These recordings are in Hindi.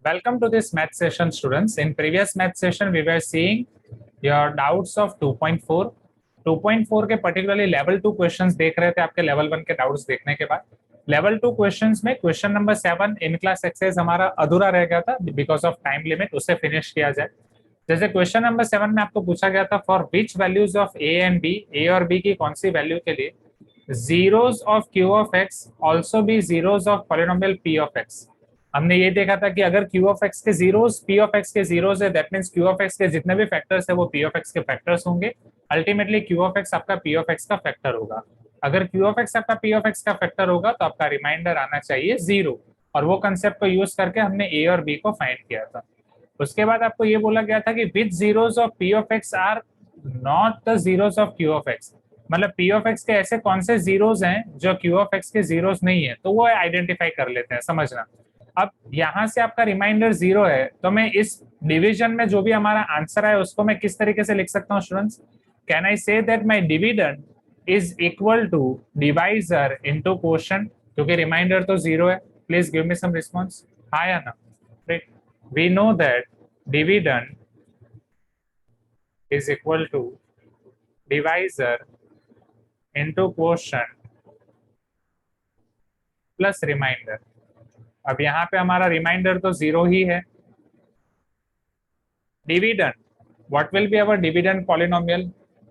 Welcome to this math session, students. In previous math session, we were seeing your doubts of 2.4. 2.4 के particularly level 2 questions देख रहे थे आपके level 1 के doubts देखने के बाद level 2 questions में question number 7 in class exercise हमारा अधूरा रह गया था because of time limit, उसे finish किया जाए। जैसे क्वेश्चन नंबर 7 में आपको पूछा गया था for which values of a and b, a और बी की कौन सी वैल्यू के लिए zeros of q of x also be zeros of polynomial p of x. हमने ये देखा था कि अगर क्यू ऑफ एक्स के जीरोस पी ऑफ एक्स के जीरोस है, that means q of x के जितने भी फैक्टर्स है वो पी ऑफ एक्स के फैक्टर्स होंगे। अल्टीमेटली क्यू ऑफ एक्स आपका पी ऑफ एक्स का फैक्टर होगा। अगर क्यू ऑफ एक्स आपका पी ऑफ एक्स का फैक्टर होगा तो आपका रिमाइंडर आना चाहिए जीरो, और वो कंसेप्ट को यूज करके हमने ए और बी को फाइंड किया था। उसके बाद आपको ये बोला गया था कि which zeros of p of x are not the zeros of q of x, मतलब पी ऑफ एक्स के ऐसे कौन से जीरोस हैं जो क्यू ऑफ एक्स के जीरोस नहीं है, तो वो आइडेंटिफाई कर लेते हैं। समझना, अब यहां से आपका रिमाइंडर जीरो है तो मैं इस डिवीजन में जो भी हमारा आंसर है उसको मैं किस तरीके से लिख सकता हूँ students? Can I say that my dividend is equal to divisor into quotient, क्योंकि रिमाइंडर तो जीरो है। Please give me some response, हाँ या ना? Right, we know that dividend is equal to divisor into quotient plus remainder। अब यहाँ पे हमारा रिमाइंडर तो जीरो ही है। Dividend, what will be our dividend polynomial?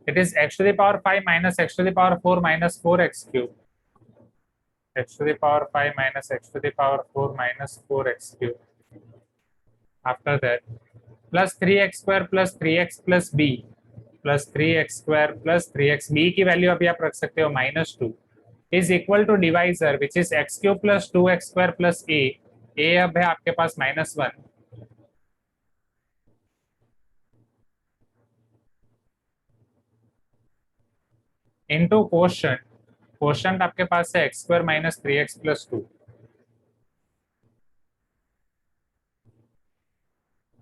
It is x to the power 5 minus x to the power 4 minus 4x cube, x to the power 5 minus x to the power 4 minus 4x cube। After that, plus 3x square plus 3x plus b plus 3x square plus 3x, b की वैल्यू अभी आप रख सकते हो -2 is equal to divisor which is x cube plus 2x square plus a अब है आपके पास -1 into quotient, quotient आपके पास है x square minus 3x plus 2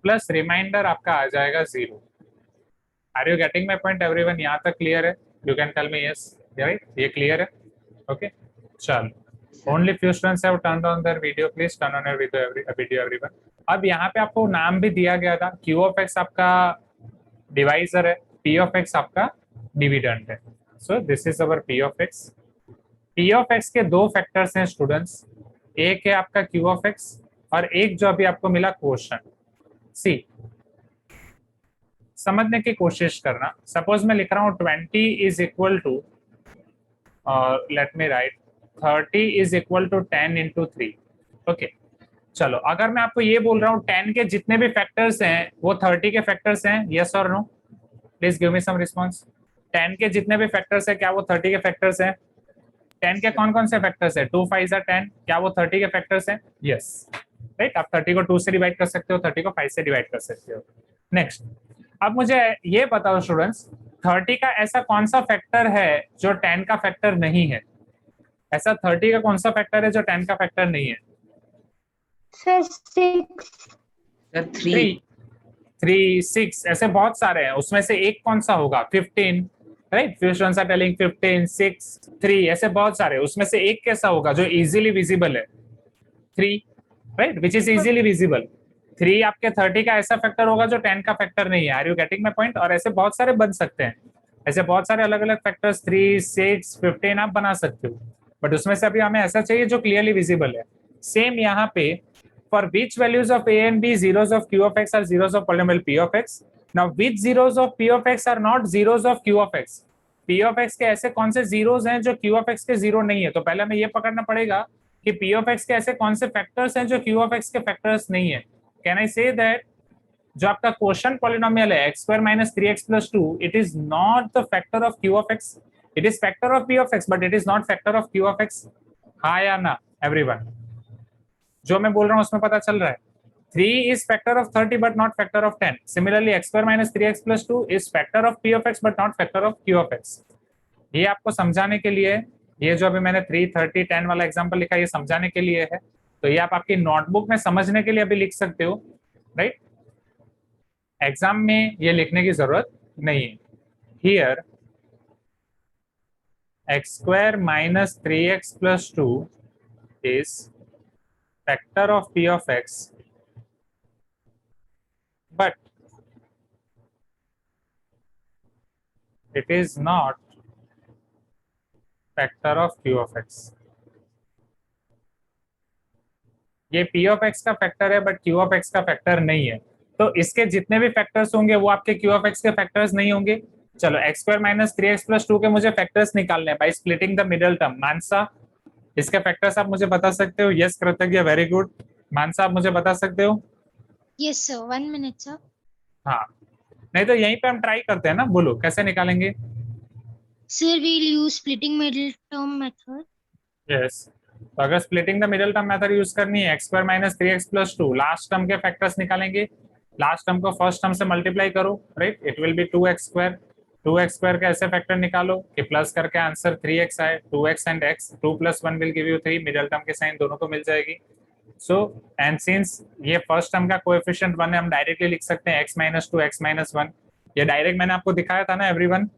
plus remainder आपका आ जाएगा zero. Are you getting my point everyone? यहाँ तक क्लियर है? You can tell me yes, right, ये क्लियर है? ओके, चलो। Only few students have turned on their video, please turn on your video everyone. अब यहाँ पे आपको नाम भी दिया गया था, क्यू ऑफ एक्स आपका डिवाइजर है, पी ऑफ एक्स आपका डिविडेंड है। So this is our P of x. P of x के दो फैक्टर्स हैं स्टूडेंट्स, एक है आपका क्यू ऑफ एक्स और एक जो अभी आपको मिला क्वोशंट। सी, समझने की कोशिश करना। सपोज मैं लिख रहा हूँ 20 is equal to, let me write 30 is equal to 10 into 3। Okay, चलो अगर मैं आपको ये बोल रहा हूँ 10 के जितने भी फैक्टर्स हैं वो 30 के फैक्टर्स हैं, यस और no? Please give me some response. 10 के जितने भी फैक्टर्स हैं क्या वो 30 के फैक्टर्स हैं? 10 के कौन कौन से फैक्टर्स है? 2 5 10, क्या वो 30 के फैक्टर्स हैं? Yes, right. आप 30 को 2 से डिवाइड कर सकते हो, 30 को 5 से डिवाइड कर सकते हो। नेक्स्ट, अब मुझे ये बताओ स्टूडेंट्स, 30 का ऐसा कौन सा फैक्टर है जो 10 का फैक्टर नहीं है? ऐसा 30 का कौन सा फैक्टर है जो 10 का फैक्टर नहीं है? सर 6, 3, 3, 6, ऐसे बहुत सारे हैं, उसमें से एक कौन सा होगा? 15, राइट। फ्यू स्टूडेंट्स आर टेलिंग 15, 6, 3, ऐसे बहुत सारे, उसमें से एक कैसा होगा जो इजीली विजिबल है? 3, right, which is easily visible. 3 आपके 30 का ऐसा फैक्टर होगा जो 10 का फैक्टर नहीं है। Are you getting my point? और ऐसे बहुत सारे बन सकते हैं, ऐसे बहुत सारे अलग अलग फैक्टर्स 3, 6, 15 आप बना सकते हो, बट उसमें से अभी हमें ऐसा चाहिए जो क्लियरली विजिबल है। सेम यहाँ पे, for which values of a and b zeros of q of x are zeros of polynomial p of x. Now which zeros of p of x are not zeros of q of x. P of x के ऐसे कौन से जीरोस हैं जो क्यू ऑफ एक्स के जीरो नहीं है? तो पहले हमें ये पकड़ना पड़ेगा कि पी ऑफ एक्स के ऐसे कौन से फैक्टर्स हैं जो क्यू ऑफ एक्स के फैक्टर्स नहीं है। कैन आई से दैट जो आपका क्वोशंट पॉलिनोमियल है x square minus 3x plus 2, it is not the factor of q of x, it is factor of p of x, but it is not factor of q of x। हाँ या ना एवरीवन? जो मैं बोल रहा हूँ उसमें पता चल रहा है? 3 is factor of 30 but not factor of 10। Similarly x square minus 3x plus 2 is factor of p of x but not factor of q of x। ये आपको समझाने के लिए, ये जो अभी मैंने 3, 30, 10 वाला एग्जांपल लिखा ये समझाने के लिए है, तो ये आप आपकी नोटबुक में समझने के लिए अभी लिख सकते हो, राइट। एग्जाम में ये लिखने की जरूरत नहीं है। Here x square minus 3x plus 2 is factor of p of x it is not factor of q of x. ये पी ऑफ एक्स का फैक्टर है बट क्यू ऑफ एक्स का फैक्टर नहीं है। तो इसके जितने भी फैक्टर्स होंगे वो आपके क्यू ऑफ एक्स के फैक्टर्स नहीं होंगे। चलो x square minus 3x plus 2 के मुझे फैक्टर्स निकालने हैं by splitting the middle term. Mansa इसके फैक्टर्स आप मुझे बता सकते हो? यस कृतज्ञ, वेरी गुड। मानसा आप मुझे बता सकते हो? Yes sir, 1 minute sir. हाँ, नहीं तो यहीं पे हम ट्राई करते हैं ना, बोलो कैसे निकालेंगे? Sir we'll use splitting middle term method. Yes, तो अगर splitting the middle term method use करनी है, x square minus 3x plus 2 last term के फैक्टर्स निकालेंगे। लास्ट टर्म को फर्स्ट टर्म से मल्टीप्लाई करो, right, it will be 2x square. 2x square का ऐसे फैक्टर निकालो कि प्लस करके आंसर 3x आए। 2x and x, 2 plus 1 will give you 3, middle term के साइन दोनों को मिल जाएगी। सो एंड सिंस ये फर्स्ट टर्म का कोएफिशिएंट 1 है, हम डायरेक्टली लिख सकते हैं x माइनस 2 x माइनस 1। ये डायरेक्ट मैंने आपको दिखाया था ना एवरीवन,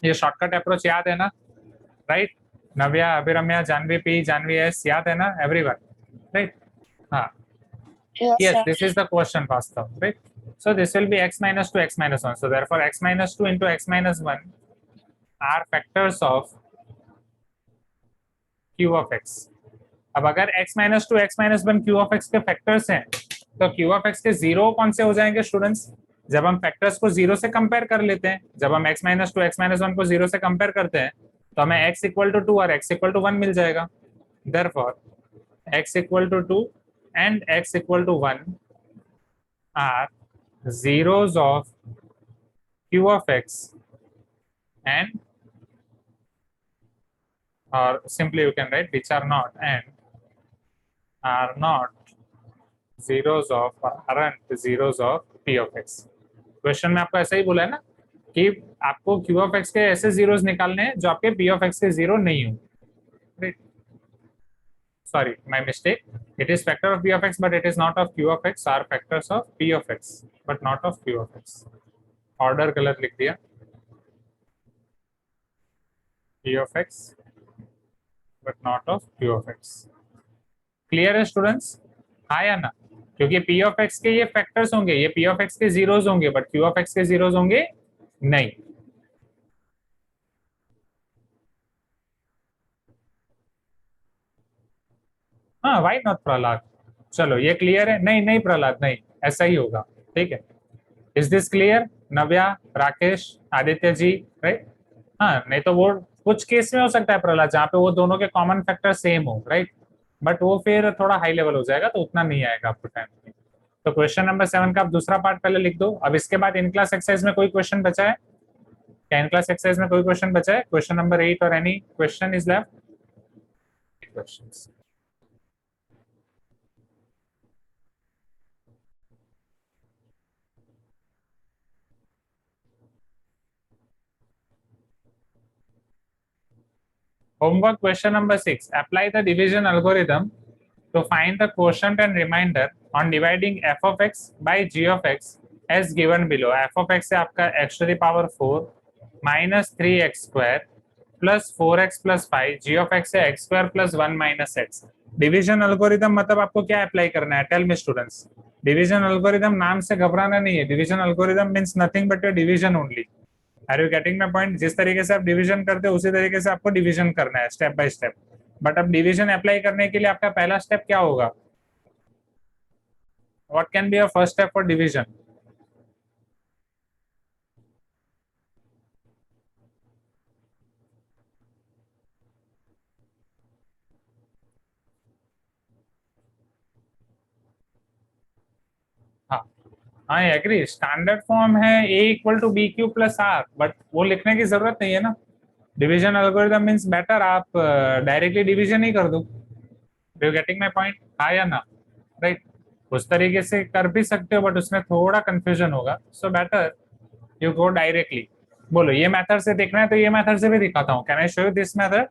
ये शॉर्टकट अप्रोच याद है ना, राइट? नव्या, अभिरम्या, जानवी पी, जानवी एस, याद है ना एवरीवन, राइट? हाँ, yes, this is the question Vastav, right? So this will be x minus 2 x minus 1, so therefore x minus 2 into x minus 1 are factors of q of x. अब अगर x minus 2 x minus 1 q of x के फैक्टर्स हैं तो q of x के जीरो कौन से हो जाएंगे स्टूडेंट्स? जब हम फैक्टर्स को जीरो से कंपेयर कर लेते हैं, जब हम x minus 2 x minus 1 को जीरो से कंपेयर करते हैं तो हमें x इक्वल टू 2 और x इक्वल टू 1 मिल जाएगा। Therefore x equal to 2 and x equal to 1 are zeros of q of x and, or simply you can write which are not and are not zeros of or aren't zeros of p of x। Question में आपको ऐसा ही बोला है ना कि आपको q of x के ऐसे जीरोस निकालने हैं जो आपके p of x के जीरो नहीं हो, right? Sorry, my mistake. It is factor of p of x, but it is not of q of x. Are factors of p of x, but not of q of x. Order गलत लिख दिया, p of x, but not of q of x. Clear है स्टूडेंट्स? हाँ या ना? क्योंकि p of x के ये फैक्टर्स होंगे, ये p of x के जीरोस होंगे, बट q of x के जीरोस होंगे नहीं। हाँ, वाई नॉट प्रहलाद? चलो ये क्लियर है? नहीं नहीं प्रहलाद, नहीं, ऐसा ही होगा, ठीक है। Is this clear? Navya, Rakesh, Aditya ji, right? हाँ, नहीं तो वो कुछ केस में हो सकता है प्रहलाद जहाँ पे वो दोनों के कॉमन फैक्टर सेम हो, राइट? बट वो फिर थोड़ा हाई लेवल हो जाएगा तो उतना नहीं आएगा आपको टाइम में। तो क्वेश्चन नंबर 7 का आप दूसरा पार्ट पहले लिख दो। अब इसके बाद इन क्लास एक्सरसाइज में कोई क्वेश्चन बचा है क्या? इन क्लास एक्सरसाइज में कोई क्वेश्चन बचा है? क्वेश्चन नंबर 8 और any question is left? Questions. Homework question number 6. Apply the division algorithm to find the quotient and remainder on dividing f of x by g of x as given below. f of x है आपका x to the power 4 minus 3x square plus 4x plus 5, g of x है x square plus 1 minus x. Division algorithm मतलब आपको क्या अप्लाई करना है? Tell me students. Division algorithm नाम से घबराना नहीं है। Division algorithm means nothing but your division only. Are you getting my point? जिस तरीके से आप डिवीजन करते हो उसी तरीके से आपको डिवीजन करना है, स्टेप बाय स्टेप। बट अब डिवीजन अप्लाई करने के लिए आपका पहला स्टेप क्या होगा? What can be your first step for division? हाँ, आई एग्री, स्टैंडर्ड फॉर्म है a equal to b q plus r, but वो लिखने की जरूरत नहीं है ना। डिवीजन एल्गोरिथम मींस बेटर आप डायरेक्टली डिवीजन ही कर दो। You getting my point? हाँ या ना? राइट, उस तरीके से कर भी सकते हो बट उसमें थोड़ा कंफ्यूजन होगा, so better you go directly. बोलो ये मेथड से देखना है तो ये मेथड से भी दिखाता हूँ। Can I show you this method?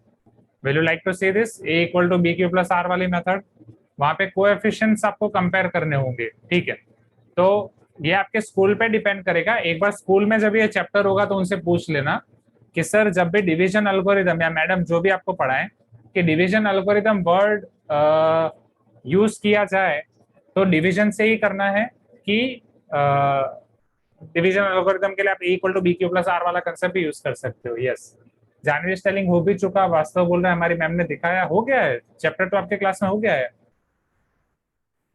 Will you like to see this a equal to b q plus r वाली मेथड? वहां पे कोएफिशिएंट्स आपको कंपेयर करने होंगे, ठीक है? तो ये आपके स्कूल पे डिपेंड करेगा। एक बार स्कूल में जब ये चैप्टर होगा तो उनसे पूछ लेना कि सर जब भी डिवीजन एल्गोरिदम या मैडम जो भी आपको पढ़ाएं कि डिवीजन एल्गोरिदम वर्ड यूज किया जाए तो डिवीजन से ही करना है कि डिवीजन एल्गोरिथम के लिए आप a equal to b q plus r वाला कंसेप्ट भी यूज कर सकते हो। यस, जानवी स्टेलिंग हो भी चुका, वास्तव बोल रहा है हमारी मैम ने दिखाया, हो गया है चैप्टर तो आपके क्लास में हो गया है।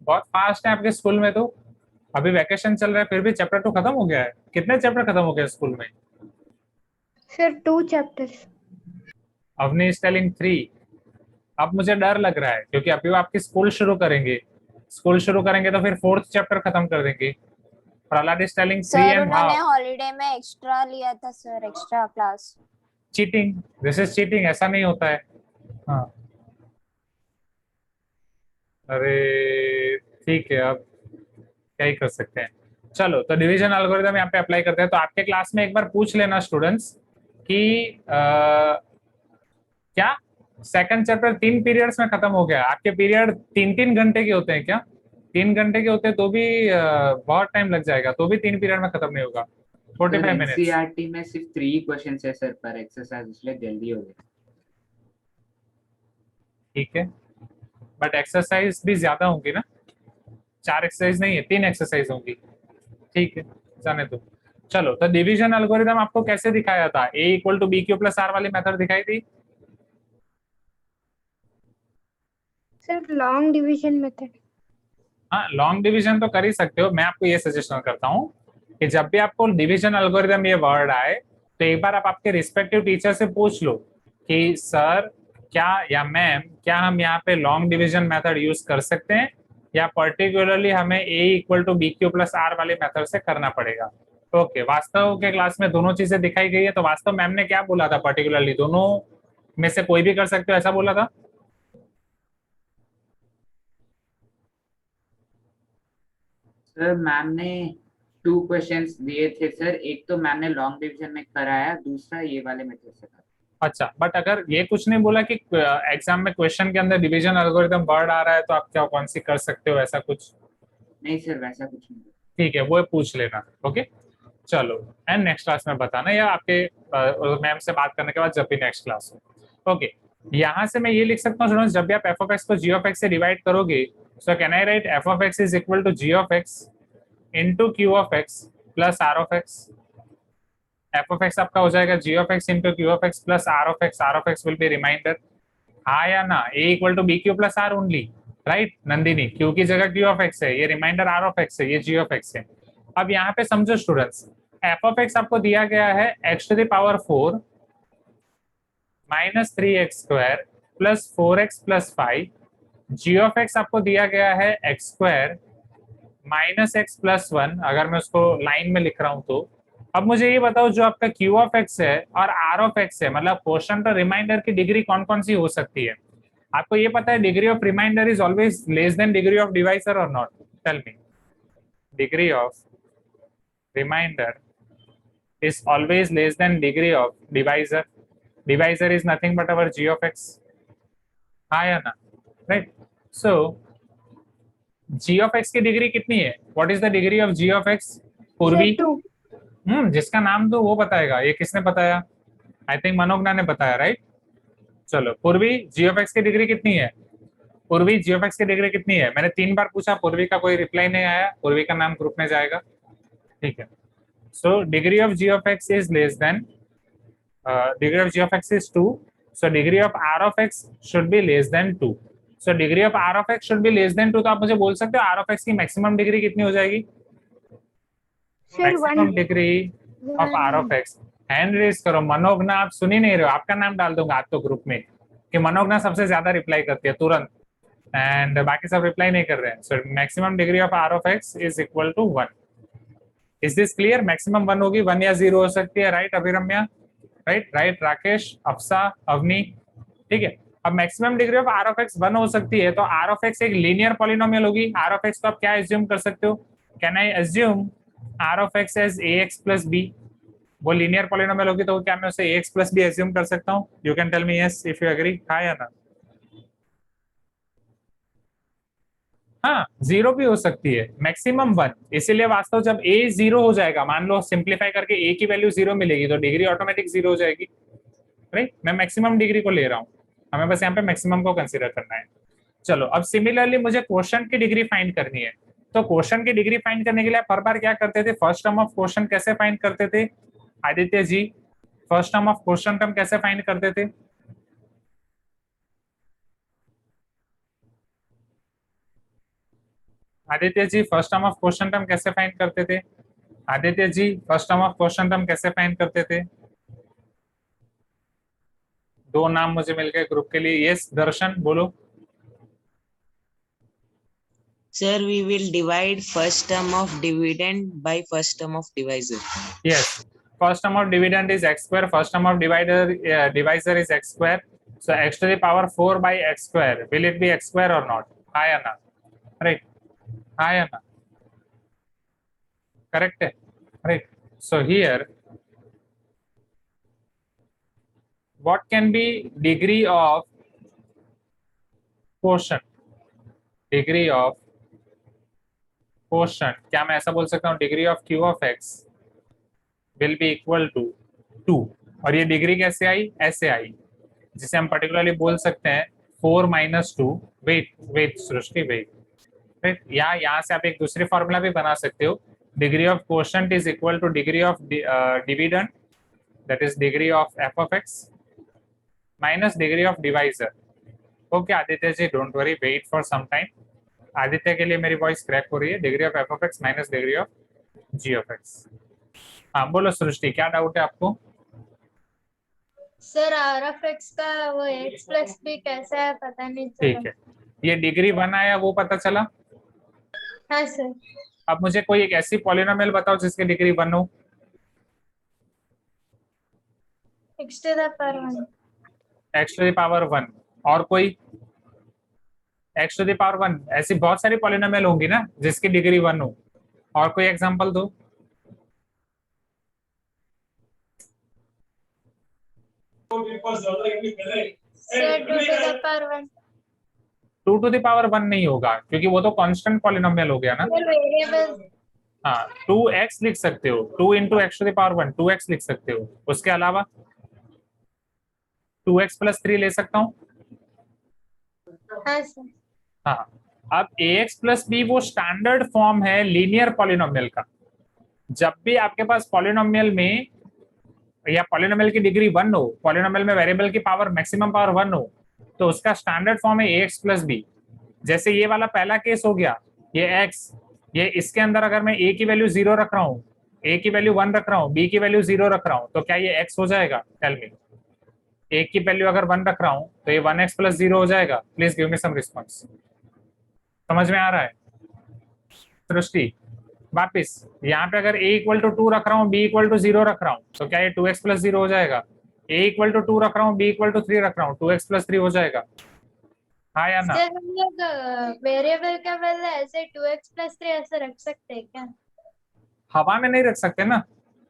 बहुत फास्ट है आपके स्कूल में तो, अभी वैकेशन चल रहा है फिर भी चैप्टर तो खत्म हो गया है। कितने चैप्टर खत्म हो गए स्कूल में? Sir 2 chapters. अवनी स्टेलिंग 3। अब मुझे डर लग रहा है क्योंकि अभी वो आपकी स्कूल शुरू करेंगे, स्कूल शुरू करेंगे तो फिर 4th चैप्टर खत्म कर देंगे। Prahlad is telling 3 sir and उन्होंने हाफ। हॉलीडे में एक्स्ट्रा लिया था sir, extra class. Cheating, this is cheating, ऐसा नहीं होता है। हाँ, अरे ठीक है, अब क्या ही कर सकते हैं। चलो तो डिवीजन एल्गोरिथम यहाँ पे अप्लाई करते हैं। तो आपके क्लास में एक बार पूछ लेना स्टूडेंट्स कि क्या सेकंड चैप्टर 3 पीरियड्स में खत्म हो गया? आपके पीरियड 3-3 घंटे के होते हैं क्या? 3 घंटे के होते हैं तो भी बहुत टाइम लग जाएगा, तो भी 3 पीरियड में खत्म नहीं होगा। 45 मिनट्स। एनसीईआरटी में सिर्फ 3 क्वेश्चन है सर पर एक्सरसाइज, इसलिए जल्दी हो गया। ठीक है, बट एक्सरसाइज भी ज्यादा होंगी ना, 4 एक्सरसाइज नहीं है, 3 एक्सरसाइज होंगी। ठीक है, जाने दो। चलो तो डिवीजन एल्गोरिथम आपको कैसे दिखाया था? A equal to b q plus r वाली मेथड दिखाई थी। Sir long division method. हाँ, लॉन्ग डिवीजन तो कर ही सकते हो। मैं आपको ये सजेशन करता हूँ कि जब भी आपको डिवीजन एल्गोरिथम ये वर्ड आए तो एक बार आप आपके रिस्पेक्टिव टीचर से पूछ लो कि सर क्या या मैम क्या हम यहाँ पे लॉन्ग डिवीजन मेथड यूज कर सकते हैं या पर्टिकुलरली हमें a equal to b q plus r वाले मेथड से करना पड़ेगा। ओके, वास्तव के क्लास में दोनों चीजें दिखाई गई है। तो वास्तव मैम ने क्या बोला था? पर्टिकुलरली दोनों में से कोई भी कर सकते हो ऐसा बोला था। सर मैम ने 2 क्वेश्चंस दिए थे सर, एक तो मैम ने लॉन्ग डिवीजन में कराया, दूसरा ये वाले मेथड से कराया। अच्छा, बट अगर ये कुछ नहीं बोला कि एग्जाम में क्वेश्चन के अंदर डिवीजन एल्गोरिथम वर्ड आ रहा है तो आप क्या कौन सी कर सकते हो, ऐसा कुछ? नहीं सर, वैसा कुछ नहीं। ठीक है, वो पूछ लेना। ओके, चलो एंड नेक्स्ट क्लास में बताना या आपके मैम से बात करने के बाद जब भी नेक्स्ट क्लास हो। ओके, यहाँ से मैं ये लिख सकता हूँ स्टूडेंट्स, जब भी आप एफ ऑफ एक्स को जी ऑफ एक्स से डिवाइड करोगे so can I write f of x is equal to g of x into q of x plus r of x. F of x आपका हो जाएगा g of x into q of x plus r of x. R of x will be remainder, हाँ या ना? A equal to b q plus r only, right Nandini? Q की जगह क्यू ऑफ एक्स है, ये रिमाइंडर आर ऑफ एक्स है, ये जी ऑफ एक्स है। अब यहाँ पे समझो स्टूडेंट्स, एफ ऑफ एक्स आपको दिया गया है x to the power 4 minus 3x square plus 4x plus 5। G of x आपको दिया गया है x square minus x plus 1, अगर मैं उसको लाइन में लिख रहा हूं तो। अब मुझे ये बताओ, जो आपका क्यू ऑफ एक्स है और आर ऑफ एक्स है, मतलब क्वोशंट और रिमाइंडर की डिग्री कौन कौन सी हो सकती है? आपको ये पता है degree of remainder is always less than degree of divisor और not? Tell me, degree of remainder is always less than degree of divisor. Divisor is nothing but our g of x. हाँ या ना? Right. So g of x की डिग्री कितनी है? What is the degree of g of x? पूर्वी, जिसका नाम दो वो बताएगा। ये किसने बताया? आई थिंक मनोगना ने बताया, राइट? चलो, पूर्वी g of x की डिग्री कितनी है? पूर्वी g of x की डिग्री कितनी है? मैंने 3 बार पूछा, पूर्वी का कोई रिप्लाई नहीं आया। पूर्वी का नाम ग्रुप में जाएगा, ठीक है? So degree of g of x is less than degree of g of x is 2. So degree of r of x should be less than 2. So degree of r of x should be less than 2. तो आप मुझे बोल सकते हो r of x की मैक्सिमम डिग्री कितनी हो जाएगी? Maximum degree of r of x। Hand raise करो। मनोगना आप सुन ही नहीं रहे हो, आपका नाम डाल दूंगा आपको ग्रुप में कि मनोगना सबसे ज्यादा रिप्लाई करती है तुरंत, एंड बाकी सब रिप्लाई नहीं कर रहे हैं। सो maximum degree of r of x is equal to 1। Is this clear? Maximum 1 होगी, 1 या 0 हो सकती है, राइट अभिरम्या? राइट राकेश, अफसा, अवनी, ठीक है। अब maximum degree of r of x 1 हो सकती है, तो आर ऑफ एक्स एक लीनियर पॉलिनोमियल होगी। आर ऑफ एक्स तो आप क्या एज्यूम कर सकते हो? Can I assume r of x as a x plus b? वो लीनियर पॉलिनोमियल होगी तो क्या मैं उसे a x plus b assume कर सकता हूँ? You can tell me yes if you agree, हाँ या ना? हाँ, 0 भी हो सकती है, मैक्सिमम 1। इसीलिए वास्तव जब a 0 हो जाएगा, मान लो सिंप्लीफाई करके a की वैल्यू 0 मिलेगी तो डिग्री ऑटोमेटिक 0 हो जाएगी, राइट? मैं मैक्सिमम डिग्री को ले रहा हूँ, हमें बस यहाँ पे मैक्सिमम को कंसीडर करना है। चलो, अब सिमिलरली मुझे क्वोशंट की डिग्री फाइंड करनी है। तो क्वेश्चन की डिग्री फाइंड करने के लिए आप हर बार क्या करते थे, फर्स्ट टर्म ऑफ क्वेश्चन कैसे फाइंड करते थे Aditya ji? First term of question term कैसे फाइंड करते थे? Aditya ji first term of question term कैसे फाइंड करते थे? Aditya ji first term of question term कैसे फाइंड करते थे? दो नाम मुझे मिल गए ग्रुप के लिए। यस दर्शन बोलो। Sir, we will divide first term of dividend by first term of divisor. Yes, first term of dividend is x square, first term of divisor is x square, so x to the power 4 by x square, will it be x square or not? Hi Anna, right? Hi Anna, correct, right? So here what can be degree of quotient? Degree of quotient, क्या मैं ऐसा बोल सकता हूँ degree of q of x will be equal to 2, और ये डिग्री कैसे आई? ऐसे आई, जिसे हम पर्टिकुलरली बोल सकते हैं 4 minus 2, वेट सृष्टि वेट, राइट? यहाँ से आप एक दूसरी फॉर्मूला भी बना सकते हो, degree of quotient is equal to degree of dividend, that is degree of f of x minus degree of divisor. Okay Aditya ji, don't worry, wait for some time. Aditya के लिए मेरी वॉइस क्रैक हो रही है। Degree of f of x minus degree of g of x। हाँ बोलो सृष्टि, क्या डाउट है आपको? सर आर ऑफ एक्स का वो एक्स प्लस बी कैसा है पता नहीं चला। ठीक है, ये डिग्री 1 आया वो पता चला। हाँ सर। अब मुझे कोई एक ऐसी पॉलिनोमियल बताओ जिसकी डिग्री 1 हो। X to the power 1। x to the power 1, और कोई? x to the power 1, ऐसी बहुत सारी पॉलिनोमियल होंगी ना जिसकी डिग्री 1 हो, और कोई एग्जांपल दो। Sir 2 to the power 1। 2 to the power 1 नहीं होगा क्योंकि वो तो कांस्टेंट पॉलिनोमियल हो गया ना। Sir variable. हाँ 2x लिख सकते हो, 2 into x to the power 1, 2x लिख सकते हो। उसके अलावा 2x plus 3 ले सकता हूँ। हाँ सर। हाँ, अब ax plus b वो स्टैंडर्ड फॉर्म है लीनियर पॉलिनोमियल का। जब भी आपके पास पॉलिनोमियल में या पॉलिनोमियल की डिग्री 1 हो, पॉलिनोमियल में वेरिएबल की पावर मैक्सिमम पावर 1 हो, तो उसका स्टैंडर्ड फॉर्म है ax plus b। जैसे ये वाला पहला केस हो गया, ये x, ये इसके अंदर अगर मैं a की वैल्यू 0 रख रहा हूँ, a की वैल्यू 1 रख रहा हूँ, b की वैल्यू 0 रख रहा हूँ, तो क्या ये x हो जाएगा? Tell me. a की वैल्यू अगर 1 रख रहा हूँ तो ये 1x plus 0 हो जाएगा। Please give me some response. समझ में आ रहा है सृष्टि? वापिस यहाँ पे अगर a इक्वल टू 2 रख रहा हूँ, b इक्वल टू 0 रख रहा हूँ, तो क्या ये 2x plus 0 हो जाएगा? a इक्वल टू 2 रख रहा हूँ, b इक्वल टू 3 रख रहा हूँ, 2x plus 3 हो जाएगा। हाँ या ना? सर हम लोग वेरिएबल का बदला ऐसे 2x प्लस 3 ऐसे रख सकते हैं क्या? हवा में नहीं रख सकते ना,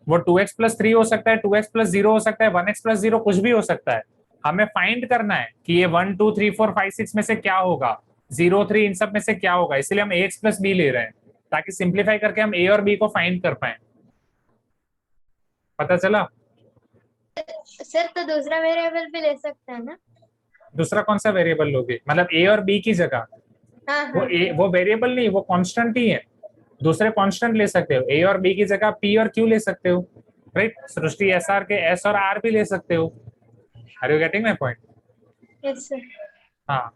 वो 2x plus 3 हो सकता है, 2x plus 0 हो सकता है, 1x plus 0 कुछ भी हो सकता है। हमें फाइंड करना है कि ये 1 2 3 4 5 6 में से क्या होगा, 0 3 इन सब में से क्या होगा, इसलिए हम ax plus b ले रहे हैं ताकि सिंप्लीफाई करके हम a और b को फाइंड कर पाए। पता चला? सर तो दूसरा वेरिएबल भी ले सकते हैं ना? दूसरा कौन सा वेरिएबल लोगे? मतलब a और b की जगह? हाँ वो हाँ। वो वेरिएबल नहीं, वो कांस्टेंट ही है। दूसरे कांस्टेंट ले सकते हो, a और b की जगह p और q ले सकते हो, राइट? सृष्टि SR के s और r भी ले सकते हो। Are you getting my point? Yes sir. हाँ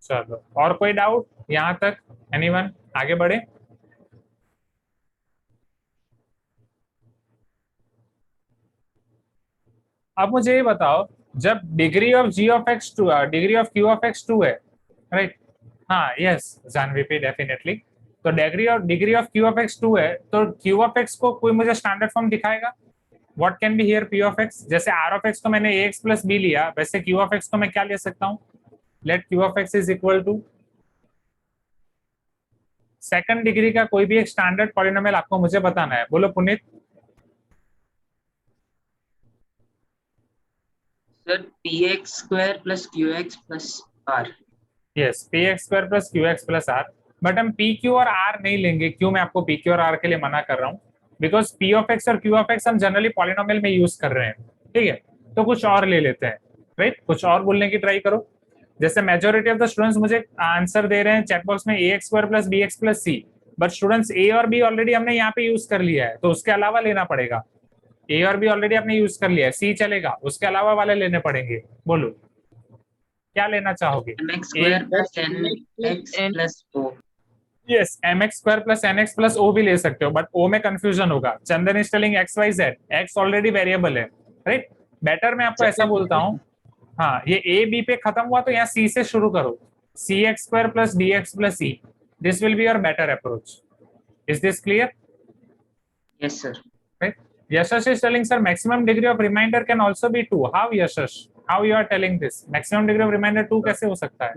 चलो, और कोई डाउट यहाँ तक? एनीवन? आगे बढ़े। अब मुझे ये बताओ, जब degree of g of x 2 degree of q of x 2 है, राइट? हाँ यस जानवी पे डेफिनेटली। तो degree of q of x 2 है, तो q of x को कोई मुझे स्टैंडर्ड फॉर्म दिखाएगा? What can be here p of x? जैसे r of x को मैंने ax plus b लिया, वैसे q of x को मैं क्या ले सकता हूँ? Let q of x is equal to second degree का कोई भी एक स्टैंडर्ड पॉलिनोमियल आपको मुझे बताना है। बोलो Puneet. Sir, px square plus qx plus r. Yes px square plus qx plus r, but हम pq और r नहीं लेंगे। क्यों मैं आपको pq और r के लिए मना कर रहा हूँ? बिकॉज p of x और q of x हम जनरली पॉलिनोमियल में यूज कर रहे हैं, ठीक है? तो कुछ और ले लेते हैं, राइट? कुछ और बोलने की ट्राई करो। जैसे मेजोरिटी ऑफ द स्टूडेंट्स मुझे आंसर दे रहे हैं चैट बॉक्स में ax square plus b x plus c, but students a और बी ऑलरेडी हमने यहाँ पे यूज कर लिया है, तो उसके अलावा लेना पड़ेगा। ए और बी ऑलरेडी आपने यूज कर लिया है, सी चलेगा, उसके अलावा वाले लेने पड़ेंगे। बोलो क्या लेना चाहोगे? mx square plus nx plus o। Yes, mx square plus nx plus o भी ले सकते हो, बट o में कंफ्यूजन होगा। Chandan is telling x y z, x already variable है, राइट। बेटर मैं आपको ऐसा बोलता हूँ, हाँ ये a b पे खत्म हुआ तो यहाँ c से शुरू करो, cx square plus dx plus c, this will be your better approach. Is this clear? yes sir। Yashash is telling, sir, maximum degree of remainder can also be 2. How, Yashash? How you are telling this? Maximum degree of remainder 2 कैसे हो सकता है?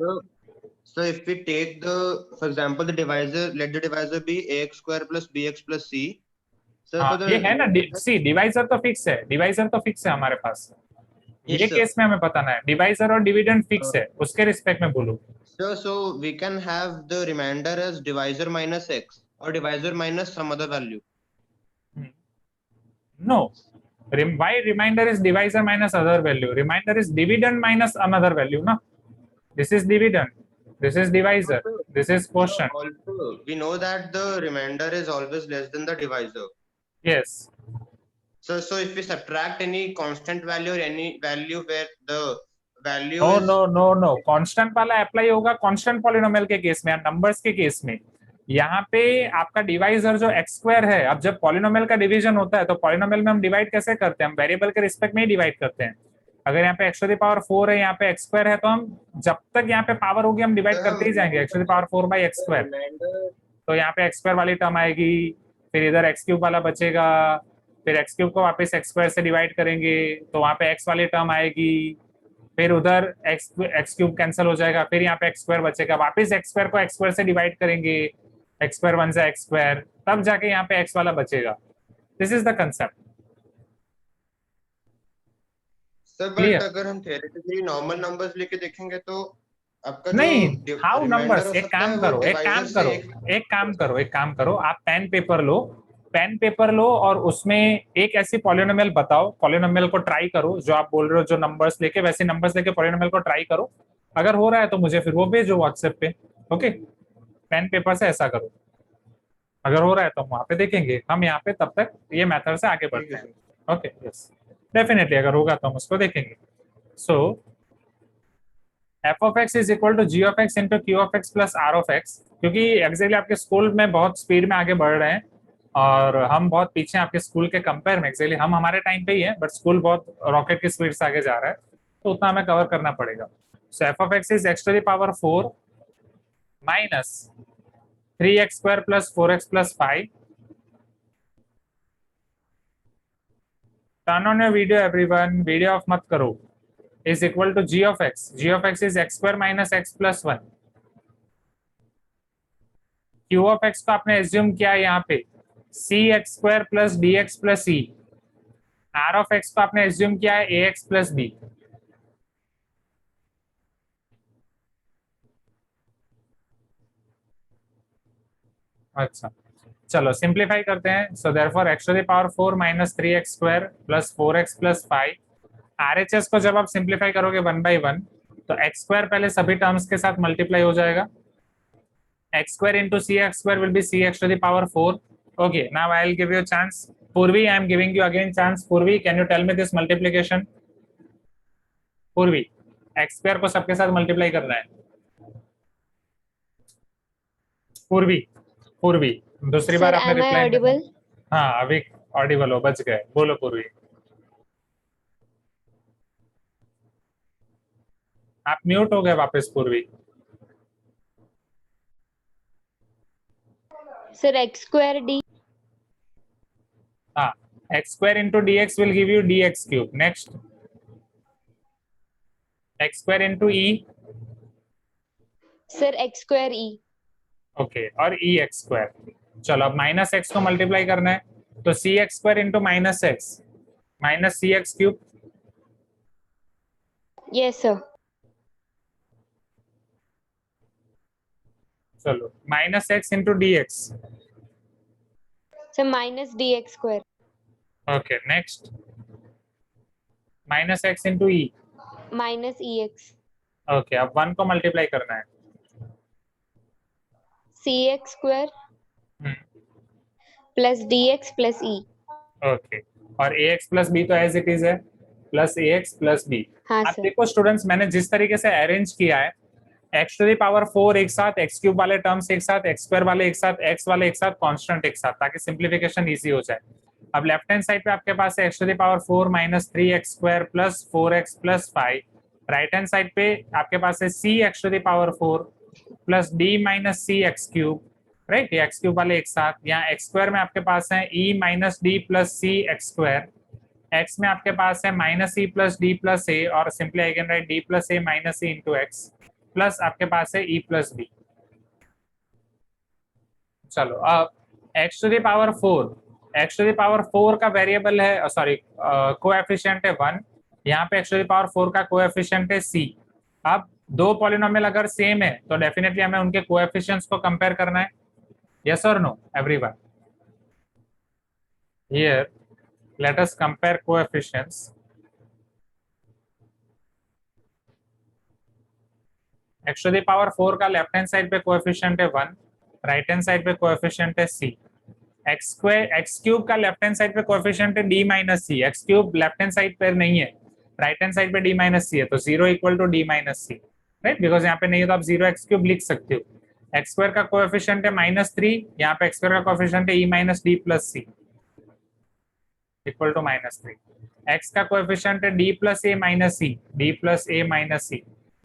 So if we take the, for example, the divisor, let the divisor be ax square plus bx plus c. So हाँ, for the ये है ना, सी डिवाइजर तो फिक्स है, डिवाइजर तो फिक्स है हमारे पास। Yes, ये sir. केस में हमें बताना है, डिवाइजर और डिविडेंड फिक्स है, उसके रिस्पेक्ट में बोलो। so we can have the remainder as divisor minus x or divisor minus some other value. No, why remainder is divisor minus other value? Remainder is dividend minus another value, ना? This is dividend, this is divisor, this is quotient. Also, we know that the remainder is always less than the divisor. Yes. So if we subtract any constant value or any value where the value No, is no, no. Constant वाला अप्लाई होगा कांस्टेंट पॉलिनोमियल के केस में, नंबर्स के केस में। यहाँ पे आपका डिवाइजर जो एक्स स्क्वायर है, अब जब पॉलिनोमियल का डिवीजन होता है तो पॉलिनोमियल में हम डिवाइड कैसे करते हैं? हम वेरिएबल के रिस्पेक्ट में ही डिवाइड करते हैं। अगर यहाँ पे एक्स टू द पावर 4 है, यहाँ पे एक्स स्क्वायर है, तो हम जब तक यहाँ पे पावर होगी हम डिवाइड करते ही जाएंगे, x to the power 4 by x square. तो यहाँ पे एक्स स्क्वायर वाली टर्म आएगी, फिर इधर एक्स क्यूब वाला बचेगा, फिर एक्स क्यूब को वापस एक्स स्क्वायर से डिवाइड करेंगे तो वहाँ पे एक्स वाली टर्म आएगी, फिर उधर एक्स क्यूब कैंसिल हो जाएगा, फिर यहाँ पे एक्स स्क्वायर बचेगा, वापस एक्स स्क्वायर को एक्स स्क्वायर से डिवाइड करेंगे, एक्स स्क्वायर 1 से एक्स स्क्वायर, तब जाके यहाँ पे एक्स वाला बचेगा। This is the concept. Sir but अगर हम थ्योरेटिकली नॉर्मल नंबर्स लेके देखेंगे तो आपका नहीं, जो हाउ remainder नंबर्स, हो एक सकता काम है वो करो, एक divisor काम से करो, एक- एक काम करो, आप पेन पेपर लो, पेन पेपर लो और उसमें एक ऐसी पॉलिनोमियल बताओ, पॉलिनोमियल को ट्राई करो, जो आप बोल रहे हो जो नंबर्स लेके, वैसे नंबर्स लेके पॉलिनोमियल को ट्राई करो। अगर हो रहा है तो मुझे फिर वो भेजो व्हाट्सएप पे, ओके? पेन पेपर से ऐसा करो, अगर हो रहा है तो हम वहां पे देखेंगे, हम यहाँ पे तब तक ये मेथड से आगे बढ़ते हैं। ओके, यस, डेफिनेटली अगर होगा तो हम उसको देखेंगे। सो f of x is equal to g of x into q of x plus r of x, क्योंकि एक्चुअली आपके स्कूल में बहुत स्पीड में आगे बढ़ रहे हैं और हम बहुत पीछे हैं आपके स्कूल के कंपेयर में। एक्चुअली हम हमारे टाइम पे ही है, बट स्कूल बहुत रॉकेट की स्पीड से आगे जा रहा है, तो उतना हमें कवर करना पड़ेगा। सो f of x is x to the power 4 minus 3x square plus 4x plus 5. Turn on your video everyone, video off मत करो। is equal to g of x. g of x is x square minus x plus 1. q of x को आपने एज्यूम किया है यहाँ पे c x square plus dx plus e. r of x को आपने एज्यूम किया है ax plus b. अच्छा, चलो सिंप्लीफाई करते हैं। So therefore x to the power 4 minus 3x square plus 4x plus 5. RHS को जब आप सिंप्लीफाई करोगे 1/1 तो x स्क्वायर पहले सभी टर्म्स के साथ मल्टीप्लाई हो जाएगा, x square into c x square will be c x to the power 4. Okay, now I will give you chance. Purvi, I am giving you again chance. Purvi, can you tell me this multiplication? Purvi, x square को सबके साथ मल्टीप्लाई करना है। पूर्वी, पूर्वी, दूसरी बार आपने रिप्लाई। हाँ, अभी ऑडिबल हो, बच गए, बोलो पूर्वी। आप म्यूट हो गए वापस पूर्वी। Sir x square d। हाँ, x square into dx will give you dx cube. Next, x square into e. Sir x square e। Okay, और e x square. चलो अब माइनस x को मल्टीप्लाई करना है तो c x square into minus x minus c x cube. Yes sir. चलो minus x into d x. Sir minus dx square। Okay, next minus x into e. Minus ex। Okay, अब 1 को मल्टीप्लाई करना है। cx square hmm, plus dx plus e। Okay, और ax प्लस बी तो एज इट इज है, प्लस ax प्लस बी। हाँ अब सर। देखो स्टूडेंट्स, मैंने जिस तरीके से अरेंज किया है, x टू द पावर 4 एक साथ, x क्यूब वाले टर्म्स एक साथ, x स्क्वायर वाले एक साथ, x वाले एक साथ, कांस्टेंट एक साथ, ताकि सिंप्लीफिकेशन इजी हो जाए। अब लेफ्ट हैंड साइड पे आपके पास है x to the power 4 minus 3x square plus 4x plus 5। Right hand side पे आपके पास है c x to the power 4 plus d minus c x cube, right, ये x क्यूब वाले एक साथ। यहाँ x स्क्वायर में आपके पास है e minus d plus c x square, x में आपके पास है minus e plus d plus a, और simply I can write d plus a minus e into x, plus आपके पास है e प्लस बी। चलो अब x to the power 4, x to the power 4 का वेरिएबल है, सॉरी कोएफिशिएंट है 1, यहाँ पे x टू द पावर 4 का कोएफिशिएंट है c। अब दो पॉलिनोमियल अगर सेम है तो डेफिनेटली हमें उनके कोएफिशिएंट्स को कंपेयर करना है। यस और no everyone? Here let us compare coefficients. x to the power 4 का लेफ्ट हैंड साइड पे कोएफिशिएंट है 1, राइट हैंड साइड पे कोएफिशिएंट है c। x square x cube का लेफ्ट हैंड साइड पे कोएफिशिएंट है d minus c, x cube left hand side पे नहीं है, राइट हैंड साइड पे d माइनस सी है, तो 0 equal to d minus c, right, because यहाँ पे नहीं है तो आप 0x क्यूब लिख सकते हो। x स्क्वायर का कोएफिशिएंट है -3, यहाँ पे x स्क्वायर का कोएफिशिएंट है e minus d plus c equal to -3। x का कोएफिशिएंट है d plus a minus c, d plus a minus c,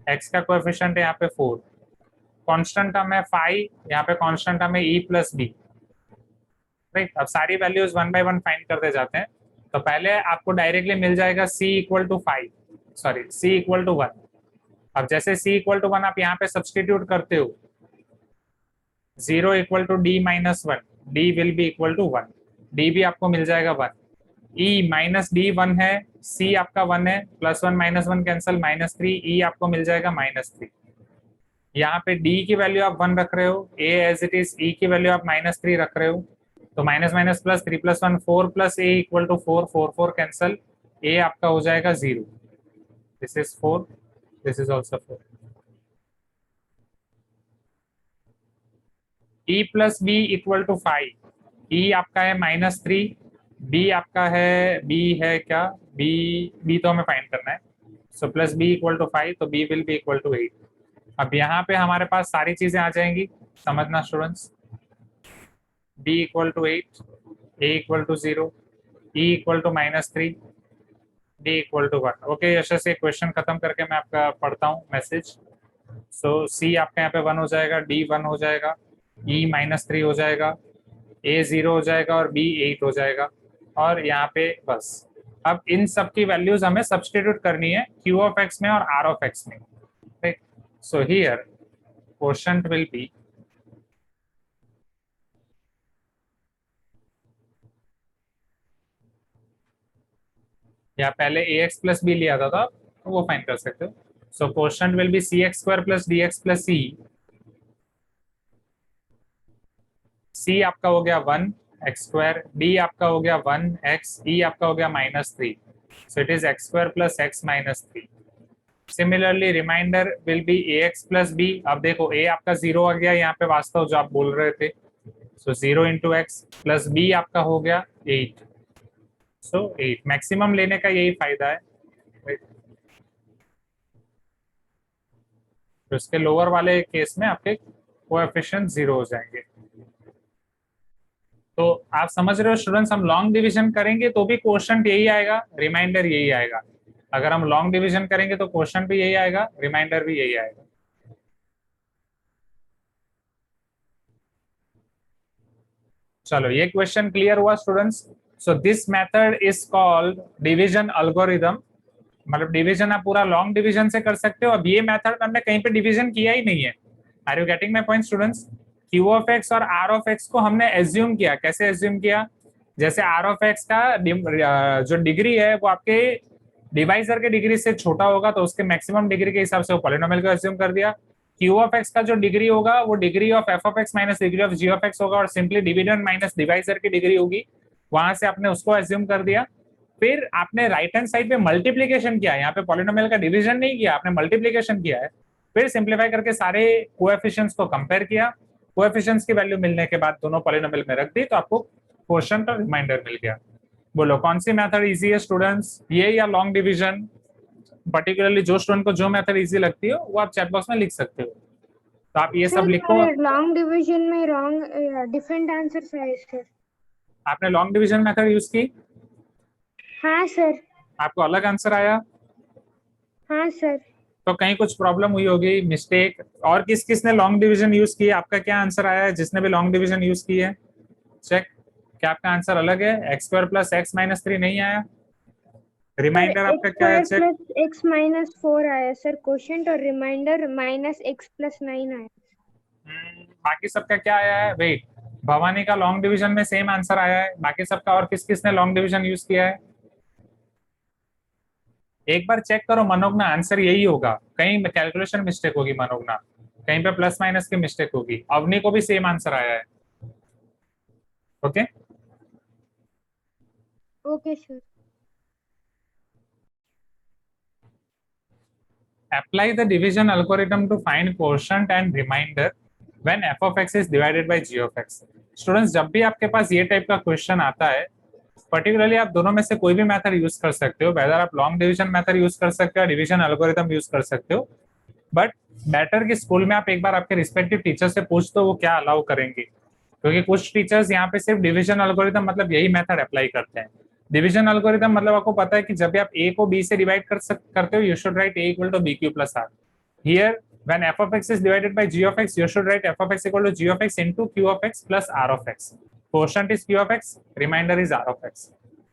x का कोएफिशिएंट है यहाँ पे 4। कांस्टेंट टर्म है 5, यहाँ पे कांस्टेंट टर्म है e प्लस बी, राइट। अब सारी वैल्यूज 1 बाय 1 फाइंड करते जाते हैं। तो पहले आपको डायरेक्टली मिल जाएगा c equal to 5, sorry c equal to 1। अब जैसे c इक्वल टू 1 आप यहाँ पे सब्सटीट्यूट करते हो, 0 equal to d minus 1, d will be equal to 1, d भी आपको मिल जाएगा 1, e माइनस डी 1 है, c आपका 1 है, प्लस 1 माइनस 1 कैंसिल, -3, e आपको मिल जाएगा -3। यहाँ पे d की वैल्यू आप 1 रख रहे हो, a as it is, e की वैल्यू आप -3 रख रहे हो, तो minus minus plus 3 plus 1 4 plus a equal to 4, 4 4 cancel, a आपका हो जाएगा 0, this is 4, this is also 4। e plus b equal to 5, e आपका है -3, b आपका है, b है क्या, b तो हमें फाइंड करना है, so plus b equal to 5, तो b will be equal to 8। अब यहाँ पे हमारे पास सारी चीजें आ जाएंगी, समझना students, b equal to 8, a equal to 0, e equal to -3, d equal to 1। Okay Yashas, ये क्वेश्चन खत्म करके मैं आपका पढ़ता हूँ मैसेज। सो c आपका यहाँ पे 1 हो जाएगा, d 1 हो जाएगा, e -3 हो जाएगा, a 0 हो जाएगा और b 8 हो जाएगा, और यहाँ पे बस। अब इन सब की वैल्यूज हमें सब्सटीट्यूट करनी है q ऑफ x में और r ऑफ x में, right. So here quotient will B या पहले ax प्लस बी लिया था तो वो फाइंड कर सकते हो। So quotient will be cx square plus dx plus c आपका हो गया 1 x स्क्वायर, d आपका हो गया 1 x, e आपका हो गया -3, so it is x square plus x -3। Similarly remainder will be ax plus b। अब देखो a आपका 0 आ गया यहाँ पे वास्तव जो आप बोल रहे थे, सो 0 इंटू एक्स प्लस b आपका हो गया 8, सो 8। मैक्सिमम लेने का यही फायदा है, तो इसके लोअर वाले केस में आपके कोएफिशिएंट 0 हो जाएंगे। तो आप समझ रहे हो स्टूडेंट्स, हम लॉन्ग डिवीजन करेंगे तो भी क्वोशंट यही आएगा, रिमाइंडर यही आएगा। अगर हम लॉन्ग डिवीजन करेंगे तो क्वोशंट भी यही आएगा, रिमाइंडर भी यही आएगा। चलो ये क्वेश्चन क्लियर हुआ students. So this method is called division algorithm, मतलब डिवीजन आप पूरा लॉन्ग डिवीजन से कर सकते हो। अब ये मेथड हमने कहीं पे डिवीजन किया ही नहीं है। Are you getting my point students? Q of x और R ऑफ x को हमने एज्यूम किया। कैसे एज्यूम किया? जैसे R ऑफ x का जो डिग्री है वो आपके डिवाइजर के डिग्री से छोटा होगा तो उसके मैक्सिमम डिग्री के हिसाब से वो पॉलिनोमियल को एज्यूम कर दिया। Q ऑफ x का जो डिग्री होगा वो degree of f of x minus degree of g of x होगा और सिंपली डिविडेंड माइनस डिवाइजर की डिग्री होगी, वहां से आपने उसको एज्यूम कर दिया। फिर आपने राइट हैंड साइड पे मल्टीप्लीकेशन किया है, यहाँ पे पॉलिनोमियल का डिवीजन नहीं किया, आपने मल्टीप्लीकेशन किया है। फिर सिंप्लीफाई करके सारे कोएफिशिएंट्स को कंपेयर किया, कोएफिशिएंट्स की वैल्यू मिलने के बाद दोनों पॉलिनोमियल में रख दी, तो आपको क्वोशिएंट और रिमाइंडर मिल गया। बोलो कौन सी मेथड इजी है स्टूडेंट्स, ये या लॉन्ग डिवीजन? पर्टिकुलरली जो स्टूडेंट को जो मेथड इजी लगती हो वो आप चैट बॉक्स में लिख सकते हो। तो आप ये सब लिखो। लॉन्ग डिवीजन में रॉन्ग डिफरेंट आंसर्स है सर। आपने लॉन्ग डिवीजन मेथड यूज की? हाँ सर। आपको अलग आंसर आया? हाँ सर। तो कहीं कुछ प्रॉब्लम हुई होगी, मिस्टेक? और किस किसने लॉन्ग डिवीजन यूज की है? आपका क्या आंसर आया है जिसने भी लॉन्ग डिवीजन यूज की है? चेक, क्या आपका आंसर अलग है? X square plus x minus 3 नहीं आया? रिमाइंडर आपका क्या है? चेक, प्लस एक्स माइनस 4 आया सर क्वोशिएंट, और रिमाइंडर माइनस एक्स प्लस 9 आया। बाकी सबका क्या आया है? वेट, भवानी का लॉन्ग डिवीजन में सेम आंसर आया है, बाकी सबका और किस किसने लॉन्ग डिवीजन यूज किया है? एक बार चेक करो मनोगना, आंसर यही होगा, कहीं कैलकुलेशन मिस्टेक होगी मनोगना, कहीं पे प्लस माइनस की मिस्टेक होगी। अवनी को भी सेम आंसर आया है। Okay okay sir. apply the division algorithm to find quotient and remainder when f of x is divided by g of x। Students जब भी आपके पास ये टाइप का क्वेश्चन आता है, पर्टिकुलरली आप दोनों में से कोई भी मेथड यूज कर सकते हो, वेदर आप लॉन्ग डिवीजन मेथड यूज कर सकते हो, डिवीजन एल्गोरिथम यूज कर सकते हो, बट बेटर कि स्कूल में आप एक बार आपके रिस्पेक्टिव टीचर से पूछ दो वो क्या अलाउ करेंगे, क्योंकि कुछ टीचर्स यहाँ पे सिर्फ डिवीजन एल्गोरिथम मतलब यही मेथड अप्लाई करते हैं। डिवीजन एल्गोरिथम मतलब आपको पता है कि जब भी आप a को b से डिवाइड करते हो, you should write a equal to b q plus r। Here when f of x is divided by g of x, you should write f of x equal to g of x into q of x plus r of x। Quotient is q of x, remainder is r of x।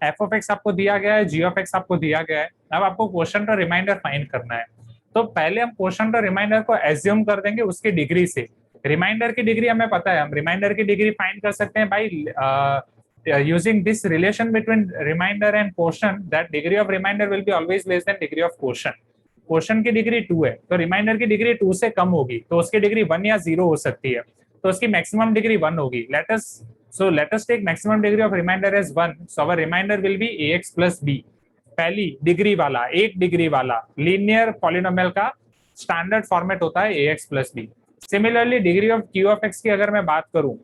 f of x आपको दिया गया है, g of x आपको दिया गया है, अब आपको क्वोशिएंट और रिमाइंडर फाइंड करना है। तो पहले हम क्वोशिएंट और रिमाइंडर को एज्यूम कर देंगे उसकी डिग्री से। रिमाइंडर की डिग्री हमें पता है, हम रिमाइंडर की डिग्री फाइंड कर सकते हैं by using this relation between remainder and quotient, that degree of remainder will be always less than degree of quotient। Quotient की डिग्री 2 है तो रिमाइंडर की डिग्री 2 से कम होगी, तो उसकी डिग्री 1 या 0 हो सकती है, तो उसकी मैक्सिमम डिग्री 1 होगी। Let us take maximum degree of remainder as 1, so our remainder will be ax plus b। पहली डिग्री वाला, एक डिग्री वाला लीनियर पॉलिनोमियल का स्टैंडर्ड फॉर्मेट होता है ax plus b। Similarly degree of q of x की अगर मैं बात करूं,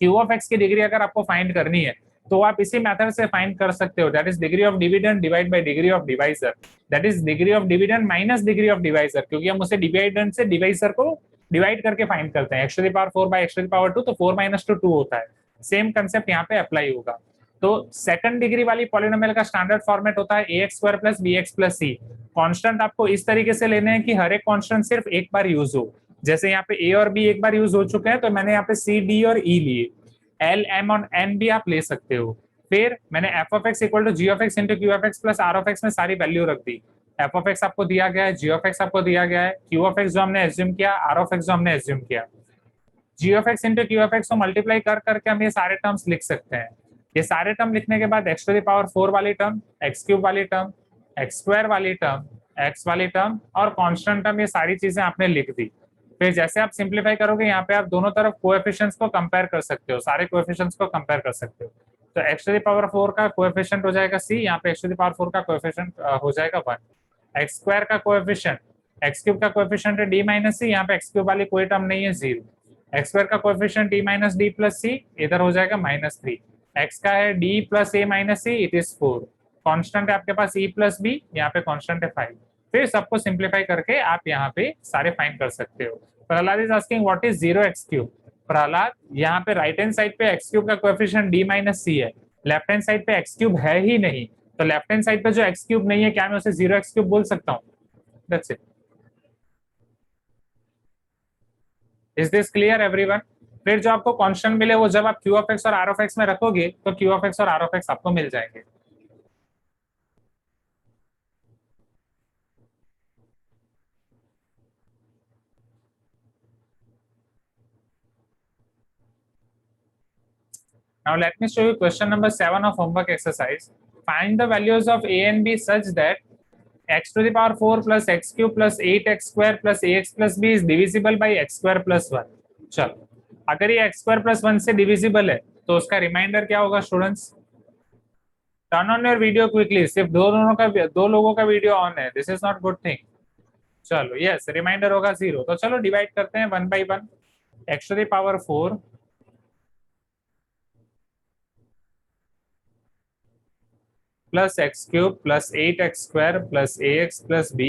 q of x की डिग्री अगर आपको फाइंड करनी है तो आप इसी मेथड से फाइंड कर सकते हो, that is degree of dividend divide by degree of divisor, that is degree of dividend minus degree of divisor, क्योंकि हम उसे डिविडेंड से डिवाइजर को डिवाइड करके फाइंड करते हैं। x to the power 4 by x to the power 2, तो 4 minus 2 2 होता है। सेम कंसेप्ट यहाँ पे अप्लाई होगा। तो सेकंड डिग्री वाली पॉलिनोमियल का स्टैंडर्ड फॉर्मेट होता है ax square plus bx plus c। Constant आपको इस तरीके से लेने हैं कि हर एक कांस्टेंट सिर्फ एक बार यूज हो, जैसे यहाँ पे a और b एक बार यूज हो चुके हैं, तो मैंने यहाँ पे c d और e लिए, l m और n भी आप ले सकते हो। फिर मैंने f of x equal to g of x into q of x plus r of x में सारी वैल्यू रख दी। f of x आपको दिया गया है, g of x आपको दिया गया है, q of x जो हमने एज्यूम किया, r of x जो हमने एज्यूम किया। g of x into q of x को मल्टीप्लाई कर करके हम ये सारे टर्म्स लिख सकते हैं। ये सारे टर्म लिखने के बाद x to the power 4 वाली टर्म, x क्यूब वाली टर्म, x स्क्वायर वाली टर्म, x वाली टर्म और कांस्टेंट टर्म, ये सारी चीजें आपने लिख दी। फिर जैसे आप सिंप्लीफाई करोगे यहाँ पे आप दोनों तरफ कोएफिशिएंट्स को कंपेयर कर सकते हो, सारे कोएफिशिएंट्स को कंपेयर कर सकते हो। तो x to the power 4 का कोएफिशिएंट हो जाएगा c, यहाँ पे x to the power 4 का कोएफिशिएंट हो जाएगा 1। x स्क्वायर का कोएफिशिएंट, x क्यूब का कोएफिशिएंट है d माइनस c, यहाँ पे x क्यूब वाली कोई टर्म नहीं है 0। x स्क्वायर का coefficient d minus d plus c, इधर हो जाएगा -3। x का है d plus a minus c, it is 4। Constant है आपके पास e प्लस b, यहाँ पे कांस्टेंट है 5। फिर सबको सिंप्लीफाई करके आप यहाँ पे सारे फाइंड कर सकते हो। Prahlad is asking what is 0x cube. Prahlad, यहाँ पे राइट हैंड साइड पे x क्यूब का कोएफिशिएंट d माइनस c है, लेफ्ट हैंड साइड पे x क्यूब है ही नहीं, तो लेफ्ट हैंड साइड पे जो x क्यूब नहीं है, क्या मैं उसे 0x क्यूब बोल सकता हूँ? That's it. Is this clear everyone? फिर जो आपको कांस्टेंट मिले वो जब आप q of x और r of x में रखोगे तो q of x और r of x आपको मिल जाएंगे। Now let me show you question number 7 of homework exercise. Find the values of a and b such that x to the power 4 plus x cube plus 8x square plus ax plus b is divisible by x square plus 1। चलो, अगर ये x square plus 1 से डिविजिबल है तो उसका रिमाइंडर क्या होगा students? Turn on your video quickly, सिर्फ दो लोगों का वीडियो ऑन है, this is not good thing. चलो यस, रिमाइंडर होगा 0। तो चलो डिवाइड करते हैं 1 by 1। x to the power 4 plus x cube plus 8x square plus ax plus b,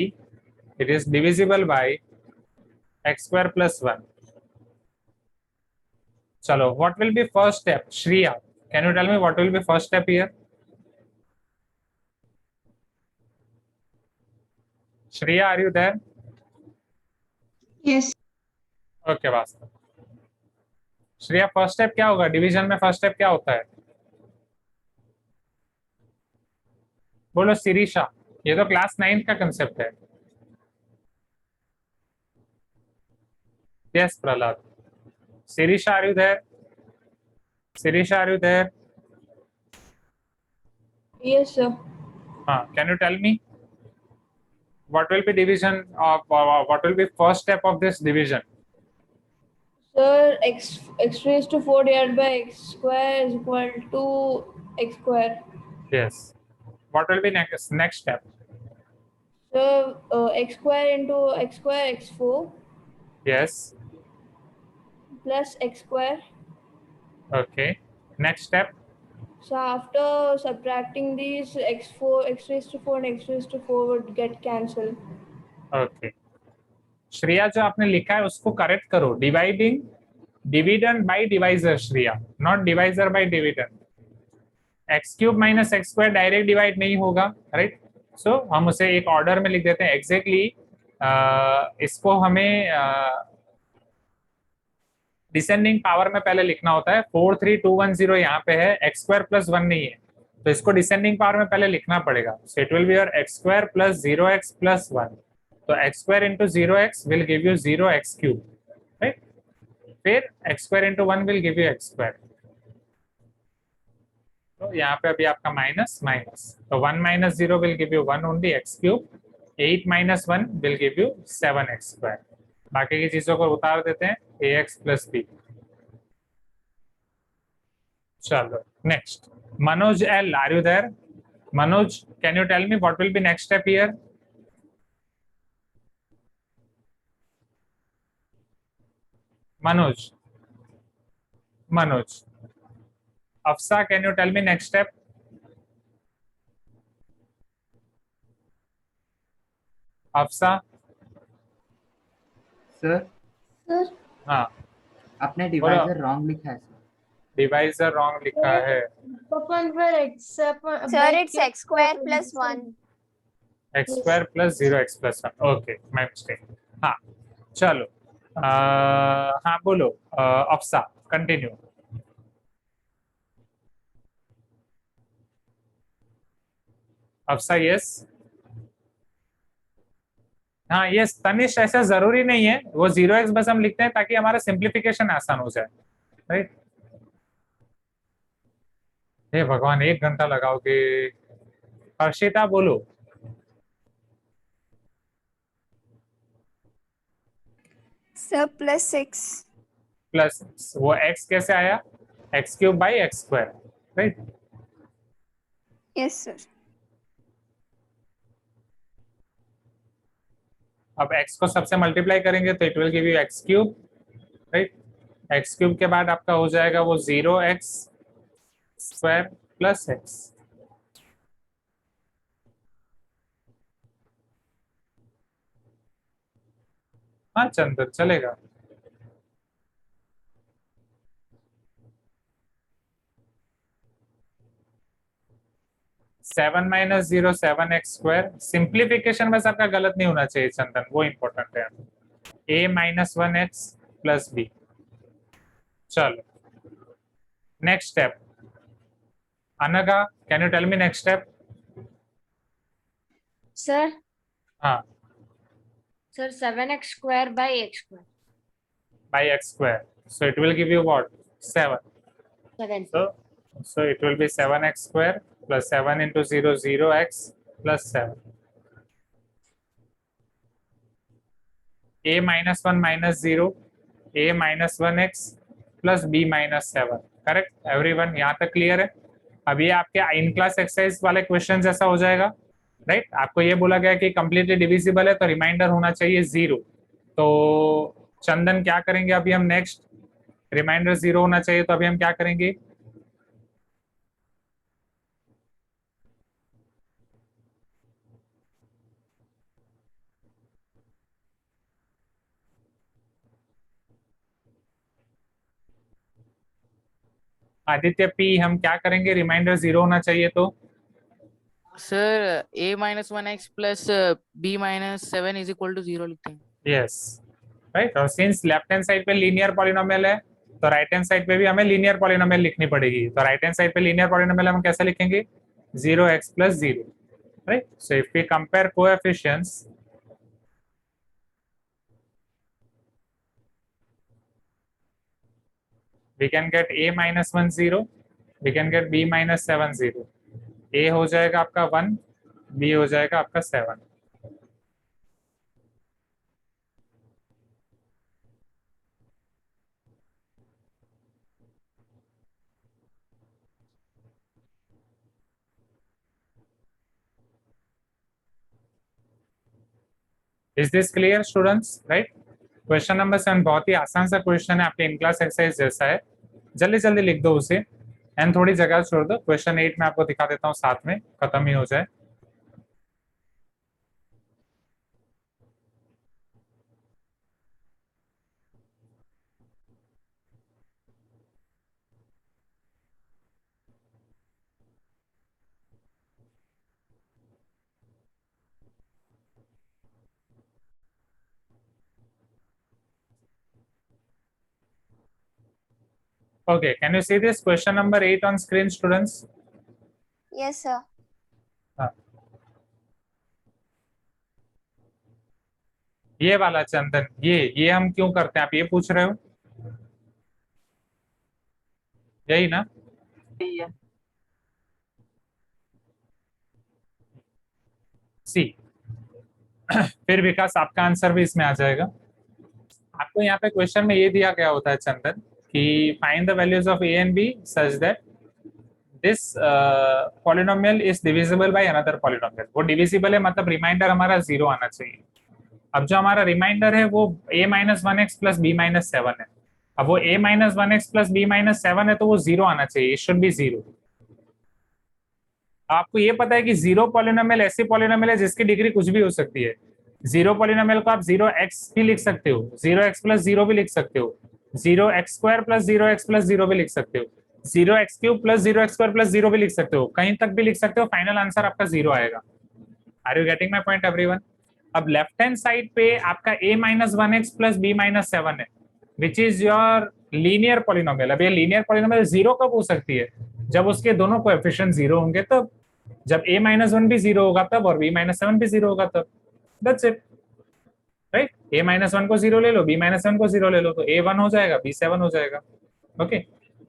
it is divisible by x square plus 1. Chalo, what will be first step? Shriya, can you tell me what will be first step here? Shriya, are you there? Yes. Okay, वास्तव श्रेया, फर्स्ट स्टेप क्या होगा? डिवीजन में फर्स्ट स्टेप क्या होता है? बोलो शिरीषा, ये तो क्लास 9 का कंसेप्ट है। Yes Prahlad. Shirisha, are you there? Shirisha, are you there? Yes, sir. हाँ, can you tell me what will be division of what will be first step of this division? Sir, x raised to 4 divided by x square is equal to x square. Yes. What will be next step? So x square into x square x4 Yes. plus x square. Okay. Next step. So after subtracting these, x raised to 4 and x raised to 4 would get cancelled. Okay. Shreya, जो आपने लिखा है उसको करेक्ट करो। Dividing dividend by divisor, Shreya, not divisor by dividend. X cube minus x square direct divide नहीं होगा, राइट? सो हम उसे एक ऑर्डर में लिख देते हैं एग्जैक्टली। इसको हमें डिसेंडिंग पावर में पहले लिखना होता है। 4 3 2 1 0 यहाँ पे है, एक्स स्क्वायर प्लस 1 नहीं है, तो इसको डिसेंडिंग पावर में पहले लिखना पड़ेगा। So it will be your x square plus 0x plus 1। तो x square into 0x will give you 0x cube, right? फिर x square into 1 will give you x square. तो यहाँ पे अभी आपका माइनस माइनस, तो 1 minus 0 will give you 1 only, x cube. 8 minus 1 will give you 7x square. बाकी की चीजों को उतार देते हैं, ax प्लस b। चलो next, Manoj L, are you there? Manoj, can you tell me what will be next step here? Manoj, Manoj. Afsa, can you tell me next step? Afsa. Sir हाँ, आपने डिवाइजर रॉन्ग लिखा है सर। डिवाइजर रॉन्ग लिखा है। Sir, it's x square plus 1. X square plus 0x plus 1। Okay, my mistake. हाँ चलो, हाँ बोलो अफसा, कंटिन्यू। अफसा, यस। हाँ यस। तनिष, ऐसा जरूरी नहीं है, वो 0x बस हम लिखते हैं ताकि हमारा सिंप्लीफिकेशन आसान हो जाए, राइट? हे भगवान, 1 घंटा लगाओगे। हर्षिता बोलो। Sir, plus 6. प्लस वो x कैसे आया? X cube by x square, right? Yes, sir. अब x को सबसे मल्टीप्लाई करेंगे तो it will give you x cube, right? X cube के बाद आपका हो जाएगा वो 0x स्क्वायर प्लस x। हाँ चंदर, चलेगा। Seven minus 0 7x square. Simplification बस आपका गलत नहीं होना चाहिए चंदन, वो इंपॉर्टेंट है। a minus 1x plus b। चलो next step, Anaga, can you tell me next step? Sir, हाँ, sir, 7x square by x square. by x square, so it will give you what? 7. 7. So it will be 7x square plus 7 into 0 0x plus 7. a minus 1 minus 0, a minus 1x plus b minus 7। Correct everyone, यहाँ तक क्लियर है? अब ये आपके इन क्लास एक्सरसाइज वाले क्वेश्चन जैसा हो जाएगा, राइट। आपको ये बोला गया कि कंप्लीटली डिविजिबल है तो रिमाइंडर होना चाहिए 0। तो चंदन क्या करेंगे अभी हम नेक्स्ट, रिमाइंडर 0 होना चाहिए तो अभी हम क्या करेंगे, आदित्य पी, हम क्या करेंगे, रिमाइंडर 0 होना चाहिए तो sir a-1x plus b-7 is equal to 0 लिखते हैं। Yes, right. और सिंस लेफ्ट हैंड साइड पे लीनियर पॉलिनोमियल है तो राइट हैंड साइड पे भी हमें लीनियर पॉलिनोमियल लिखनी पड़ेगी। तो राइट हैंड साइड पे लीनियर पॉलिनोमियल हम कैसे लिखेंगे, 0x plus 0, right? So if we compare coefficients, we can get a minus 1 0, we can get b minus 7 0. a हो जाएगा आपका 1, b हो जाएगा आपका 7. Is this clear students, right? Question number 7 बहुत ही आसान सा क्वेश्चन है, आपके इन क्लास एक्सरसाइज जैसा है। जल्दी जल्दी लिख दो उसे एंड थोड़ी जगह छोड़ दो। क्वेश्चन 8 में आपको दिखा देता हूँ, साथ में खत्म ही हो जाए। Okay, can you see this question number 8 on screen, students? Yes, sir. ये वाला चंदन, ये हम क्यों करते हैं, आप ये पूछ रहे हो, यही ना? सी फिर विकास आपका आंसर भी इसमें आ जाएगा। आपको यहाँ पे क्वेश्चन में ये दिया गया होता है चंदन कि find the values of a and b such that this polynomial is divisible by another polynomial. वो डिविजिबल है मतलब रिमाइंडर हमारा 0 आना चाहिए। अब जो हमारा रिमाइंडर है वो a minus 1x plus b minus 7 है। अब वो a minus 1x plus b minus 7 है तो वो 0 आना चाहिए, इट शुड बी 0। आपको ये पता है कि 0 पॉलिनोमियल ऐसी पॉलिनोमियल है जिसकी डिग्री कुछ भी हो सकती है। 0 पॉलिनोमियल को आप 0x भी लिख सकते हो, 0x plus 0 भी लिख सकते हो, 0x square plus 0x plus 0 भी लिख सकते हो, 0x cube plus 0x square plus 0 भी लिख सकते हो, कहीं तक भी लिख सकते हो, फाइनल आंसर आपका 0 आएगा। Are you getting my point everyone? अब लेफ्ट हैंड साइड पे आपका a minus 1x plus b minus 7 है, which is your linear polynomial. अब ये लीनियर पॉलिनोमियल 0 कब हो सकती है, जब उसके दोनों कोएफिशिएंट 0 होंगे तब। जब a minus 1 भी 0 होगा तब और b minus 7 भी 0 होगा तब। That's it, right. a minus 1 को 0 ले लो, b minus 7 को 0 ले लो, तो a 1 हो जाएगा, b 7 हो जाएगा। ओके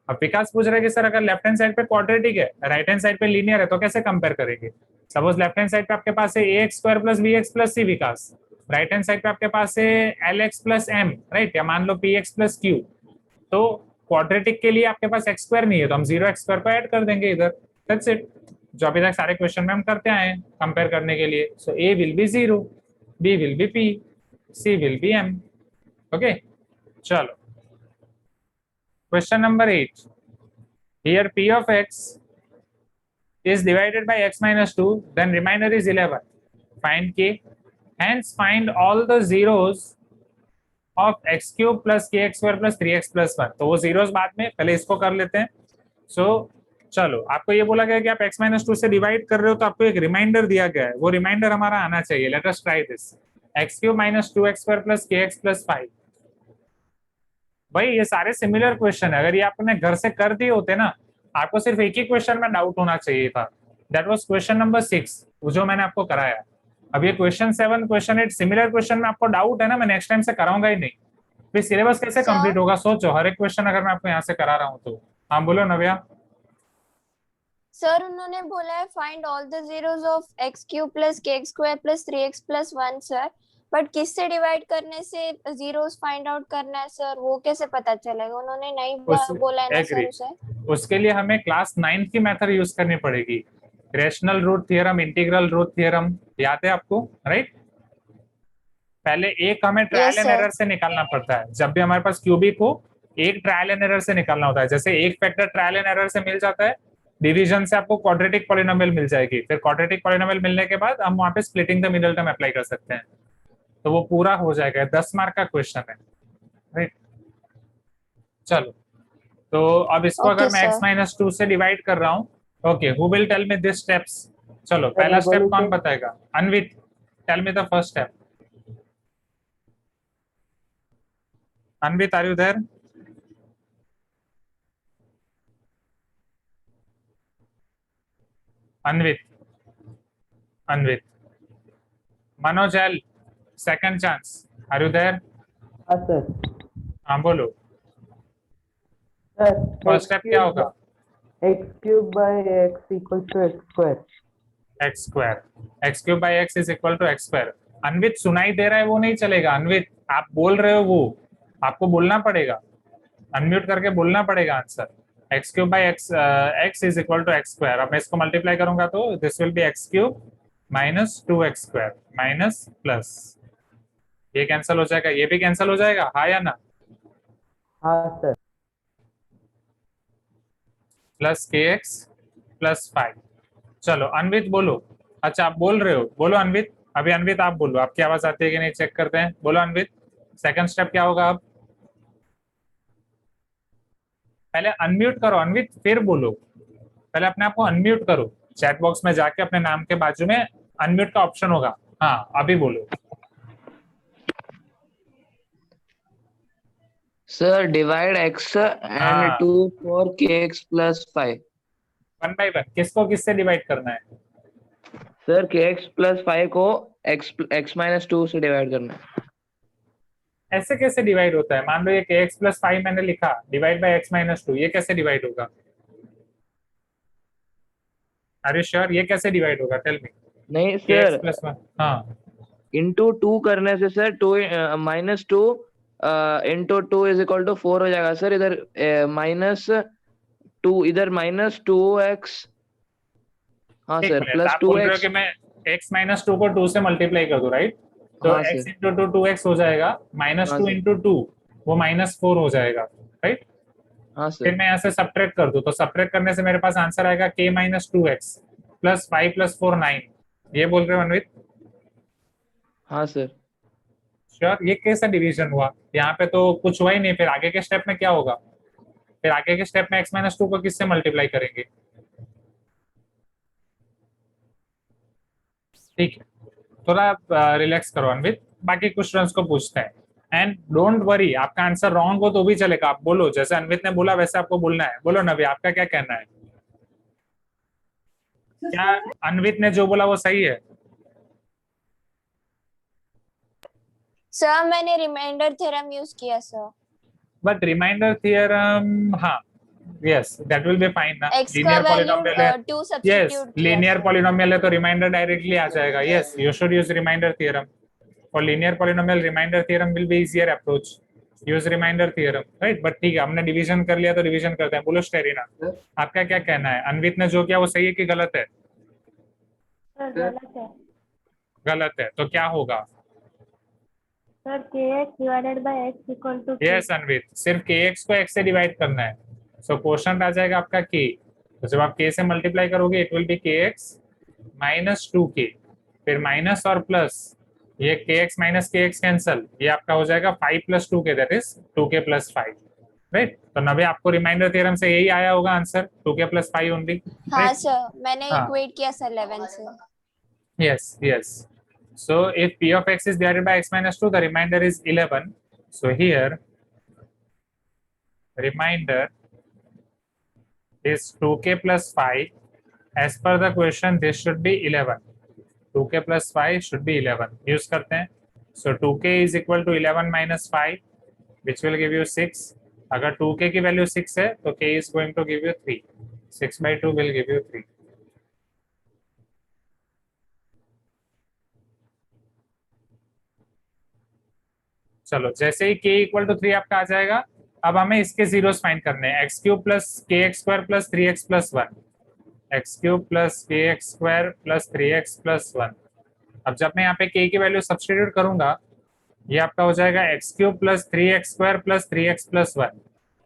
अब विकास पूछ रहा है कि सर अगर लेफ्ट हैंड साइड पे क्वाड्रेटिक है, राइट हैंड साइड पे लीनियर है, तो कैसे कंपेयर करेंगे? सपोज लेफ्ट हैंड साइड पे आपके पास है ax square plus bx plus c विकास, राइट हैंड साइड पे आपके पास है lx प्लस m, राइट, या मान लो px प्लस q। तो क्वाड्रेटिक के लिए आपके पास x स्क्वायर नहीं है तो हम 0x स्क्वायर को ऐड कर देंगे इधर। दैट्स इट, जो अभी तक सारे क्वेश्चन में हम करते आए हैं कंपेयर करने के लिए। सो a will be 0, b will B p, c will be m। Okay चलो question number 8। Here p of x is divided by x minus 2, then remainder is 11. Find k. Hence find all the zeros of x cube plus kx square plus 3x plus 1. तो वो zeros बाद में, पहले इसको कर लेते हैं। So चलो, आपको ये बोला गया कि आप x minus 2 से डिवाइड कर रहे हो तो आपको एक रिमाइंडर दिया गया है, वो रिमाइंडर हमारा आना चाहिए। Let us try this. x cube minus 2x square plus kx plus 5. भाई ये सारे सिमिलर क्वेश्चन है, अगर ये आपने घर से कर दिए होते ना, आपको सिर्फ एक ही क्वेश्चन में डाउट होना चाहिए था, दैट वाज क्वेश्चन नंबर 6, जो मैंने आपको कराया। अब ये क्वेश्चन 7, क्वेश्चन 8 सिमिलर क्वेश्चन में आपको डाउट है ना, मैं नेक्स्ट टाइम से कराऊंगा ही नहीं, फिर सिलेबस कैसे कंप्लीट होगा? सोचो, हर एक क्वेश्चन अगर मैं आपको यहाँ से करा रहा हूँ तो। हाँ बोलो नव्या। सर उन्होंने बोला है find all the zeros of x cube plus kx square plus 3x plus 1 sir, but किससे डिवाइड करने से जीरोस फाइंड आउट करना है सर, वो कैसे पता चलेगा? उन्होंने नहीं बोला है ना सर उसे। उसके लिए हमें क्लास 9 की मेथड यूज करनी पड़ेगी, rational root theorem, integral root theorem, याद है आपको, राइट? पहले एक हमें ट्रायल एंड sir. एरर से निकालना पड़ता है, जब भी हमारे पास क्यूबिक हो एक ट्रायल एंड एरर से निकालना होता है। जैसे एक फैक्टर ट्रायल एंड एरर से मिल जाता है, डिवीजन से आपको क्वाड्रेटिक पॉलिनोमियल मिल जाएगी, फिर क्वाड्रेटिक पॉलिनोमियल मिलने के बाद हम वहां पे splitting the middle term apply कर सकते हैं, तो वो पूरा हो जाएगा। 10 मार्क का क्वेश्चन है, राइट? चलो, तो अब इसको Okay, अगर मैं x sir. माइनस 2 से डिवाइड कर रहा हूँ, okay, who will tell me this steps? चलो, पहला स्टेप कौन बताएगा? Anvit, tell me the first step. Anvit, are you there? Anvit, Anvit, Manoj L, second chance, are you there? हाँ बोलो, फर्स्ट स्टेप क्या होगा? x cube by x equals to x square. X square, x cube by x is equal to x square. Anvit, सुनाई दे रहा है वो नहीं चलेगा। अनवित, आप बोल रहे हो वो आपको बोलना पड़ेगा, अनम्यूट करके बोलना पड़ेगा answer. X cube by x, x is equal to x square. अब मैं इसको मल्टीप्लाई करूंगा तो this will be x cube minus 2x square minus plus, ये कैंसिल हो जाएगा, ये भी कैंसिल हो जाएगा, हाँ या ना? हाँ sir. Plus k x plus 5। चलो अनवित बोलो। अच्छा आप बोल रहे हो, बोलो अनवित। अभी अनवित आप बोलो, आपकी आवाज आती है कि नहीं चेक करते हैं, बोलो अनवित। सेकंड स्टेप क्या होगा? अब पहले अनम्यूट करो अनवित, फिर बोलो। पहले अपने आप को अनम्यूट करो, चैट बॉक्स में जाके अपने नाम के बाजू में अनम्यूट का ऑप्शन होगा। हाँ अभी बोलो। Sir divide x and 2 for kx plus 5. One by one, किसको किससे डिवाइड करना है? सर kx plus 5 को x minus 2 से डिवाइड करना है। ऐसे कैसे डिवाइड होता है? मान लो ये kx प्लस 5 मैंने लिखा, डिवाइड बाई x माइनस 2, ये कैसे डिवाइड होगा? अरे श्योर, ये कैसे डिवाइड होगा? Tell me. नहीं kx सर, प्लस 1, हाँ इंटू 2 करने से sir 2 minus 2 into 2 is equal to 4 हो जाएगा सर। इधर माइनस 2, इधर माइनस 2x, हाँ एक सर, मिनट, प्लस आप बोल रहे हो 2x। कि मैं x माइनस 2 को 2 से मल्टीप्लाई कर दूं, राइट? तो हाँ x सर, इंटू 2 2x हो जाएगा, माइनस हाँ 2 सर, इंटू 2 वो माइनस 4 हो जाएगा, राइट? हाँ फिर सर, मैं यहाँ से सब्ट्रैक्ट कर दूं तो सब्ट्रैक्ट करने से मेरे पास आंसर आएगा k minus 2x plus 5 plus 4 9। ये बोल रहे हो अनवित? हाँ सर। श्योर? ये कैसा डिवीजन हुआ? यहाँ पे तो कुछ हुआ ही नहीं, फिर आगे के स्टेप में क्या होगा? फिर आगे के स्टेप में x माइनस 2 को किससे मल्टीप्लाई करेंगे? ठीक है, थोड़ा रिलैक्स करो अनवित, बाकी कुछ स्टूडेंट्स को पूछते हैं। एंड डोंट वरी, आपका आंसर रॉन्ग हो तो भी चलेगा, आप बोलो जैसे अनवित ने बोला वैसे आपको बोलना है। बोलो नवी, आपका क्या कहना है? क्या अनवित ने जो बोला वो सही है? सर मैंने रिमाइंडर थ्योरम यूज किया सर। बट रिमाइंडर थियरम, हाँ yes that will be fine ना। x का लीनियर वैल्यू पॉलिनोमियल है, 2 यस सब्स्टिट्यूट किया लीनियर सर। पॉलिनोमियल है तो रिमाइंडर डायरेक्टली आ जाएगा। Yes you should use remainder theorem for linear polynomial. Remainder theorem will be easier approach, use remainder theorem, right? But ठीक है, हमने डिवीजन कर लिया तो डिवीजन करते हैं। बोलो स्टेरिना, आपका क्या कहना है? अनवित ने जो किया वो सही है कि गलत है? सर गलत है। गलत है, तो क्या होगा? Sir kx divided by x equal to yes Anvit, सिर्फ kx को x से डिवाइड करना है, सो क्वेश्चन आ जाएगा आपका k। तो जब आप k से मल्टीप्लाई करोगे it will B kx minus 2k, फिर माइनस और प्लस, ये kx माइनस kx कैंसल, ये आपका हो जाएगा 5 plus 2k, that is 2k plus 5, right? तो नवे आपको रिमाइंडर थ्योरम से यही आया होगा आंसर, 2k प्लस 5 ओनली। हाँ सर, मैंने हाँ। इक्वेट किया सर 11 से। Yes, yes. So if p of x is divided by x minus 2, the remainder is 11. So here, remainder is 2k plus 5. As per the question, this should be 11. 2k plus 5 should be 11. Use करते हैं. So 2k is equal to 11 minus 5, which will give you 6. अगर 2k की वैल्यू 6 है, तो k is going to give you 3. 6 by 2 will give you 3. चलो, जैसे ही k इक्वल टू 3 आपका आ जाएगा, अब हमें इसके जीरोस फाइंड करने हैं, x cube plus k x square plus 3x plus 1, x cube plus k x square plus 3x plus 1। अब जब मैं यहाँ पे k की वैल्यू सब्सटीट्यूट करूंगा, ये आपका हो जाएगा x cube plus 3x square plus 3x plus 1।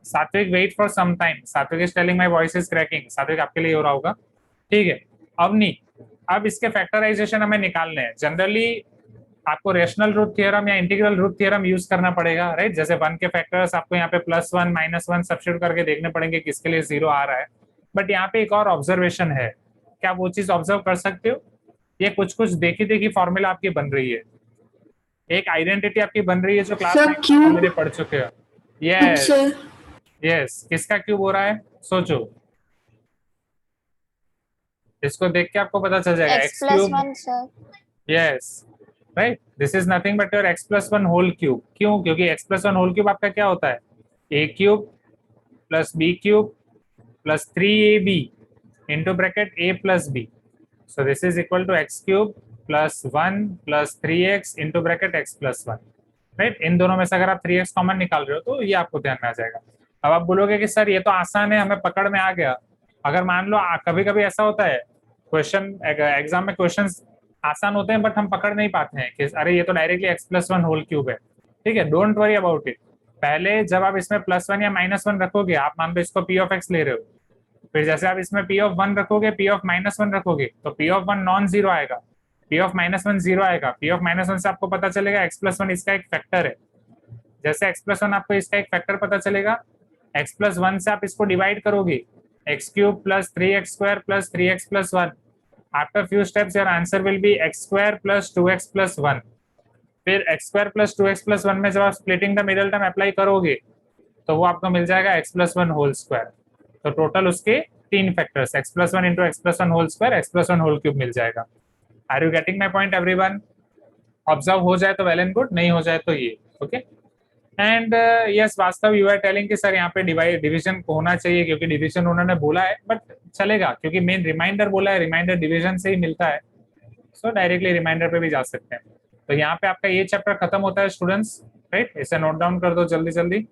सात्विक वेट फॉर सम टाइम, सात्विक is telling my voice is cracking, सात्विक आपके लिए हो रहा होगा, ठीक है। अब इसके फैक्टराइजेशन हमें निकालने हैं। जनरली आपको रेशनल रूट थ्योरम या इंटीग्रल रूट थ्योरम यूज करना पड़ेगा, राइट। जैसे 1 के फैक्टर्स आपको यहाँ पे +1 -1 सब्स्टिट्यूट करके देखने पड़ेंगे किसके लिए 0 आ रहा है। बट यहाँ पे एक और ऑब्जर्वेशन है, क्या वो चीज ऑब्जर्व कर सकते हो? ये कुछ कुछ देखी फॉर्मूला आपकी बन रही है, एक आइडेंटिटी आपकी बन रही है जो क्लास में मेरे पढ़ चुके हो। यस यस, किसका क्यूब हो रहा है सोचो, इसको देख के आपको पता चल जाएगा x plus 1 sir। Yes right, this is nothing but your x plus 1 whole cube. क्यों? क्योंकि x plus 1 होल क्यूब आपका क्या होता है, a cube plus b cube plus 3ab into bracket a plus b। So this is equal to x cube plus 1 plus 3x into bracket x plus 1, right. इन दोनों में से अगर आप 3x कॉमन निकाल रहे हो तो ये आपको ध्यान में आ जाएगा। अब आप बोलोगे कि सर ये तो आसान है, हमें पकड़ में आ गया। अगर मान लो कभी कभी ऐसा होता है, क्वेश्चन एग्जाम में क्वेश्चंस आसान होते हैं बट हम पकड़ नहीं पाते हैं कि अरे ये तो directly x plus 1 whole cube है, ठीक है। Don't worry about it. पहले जब आप इसमें +1 या -1 रखोगे, आप मान लो इसको p of x ले रहे हो, फिर जैसे आप इसमें p of 1 रखोगे, p of -1 रखोगे, तो p of 1 नॉन जीरो आएगा, p of -1 जीरो आएगा। p of -1 से आपको पता चलेगा x plus 1 इसका एक फैक्टर है। जैसे x plus 1 आपको इसका एक फैक्टर पता चलेगा, x plus 1 से आप इसको डिवाइड करोगे, x cube plus 3x square plus 3x plus 1। After few steps your answer will be x square plus 2x plus 1। फिर x square plus 2x plus 1 में जब आप splitting the middle term apply करोगे तो वो आपको मिल जाएगा x प्लस 1 होल स्क्वायर। तो टोटल उसके 3 factors, x plus 1 into x plus 1 whole square, x plus 1 whole cube मिल जाएगा। Are you getting my point everyone? Observe हो जाए तो वेल एंड गुड, नहीं हो जाए तो ये ओके। एंड यस, वास्तव यू आर टेलिंग कि सर यहाँ पे डिवीजन होना चाहिए क्योंकि डिवीजन उन्होंने बोला है, बट चलेगा क्योंकि मेन रिमाइंडर बोला है, रिमाइंडर डिवीजन से ही मिलता है, सो डायरेक्टली रिमाइंडर पे भी जा सकते हैं। तो यहाँ पे आपका ये चैप्टर खत्म होता है स्टूडेंट्स, राइट। इसे नोट डाउन कर दो जल्दी जल्दी।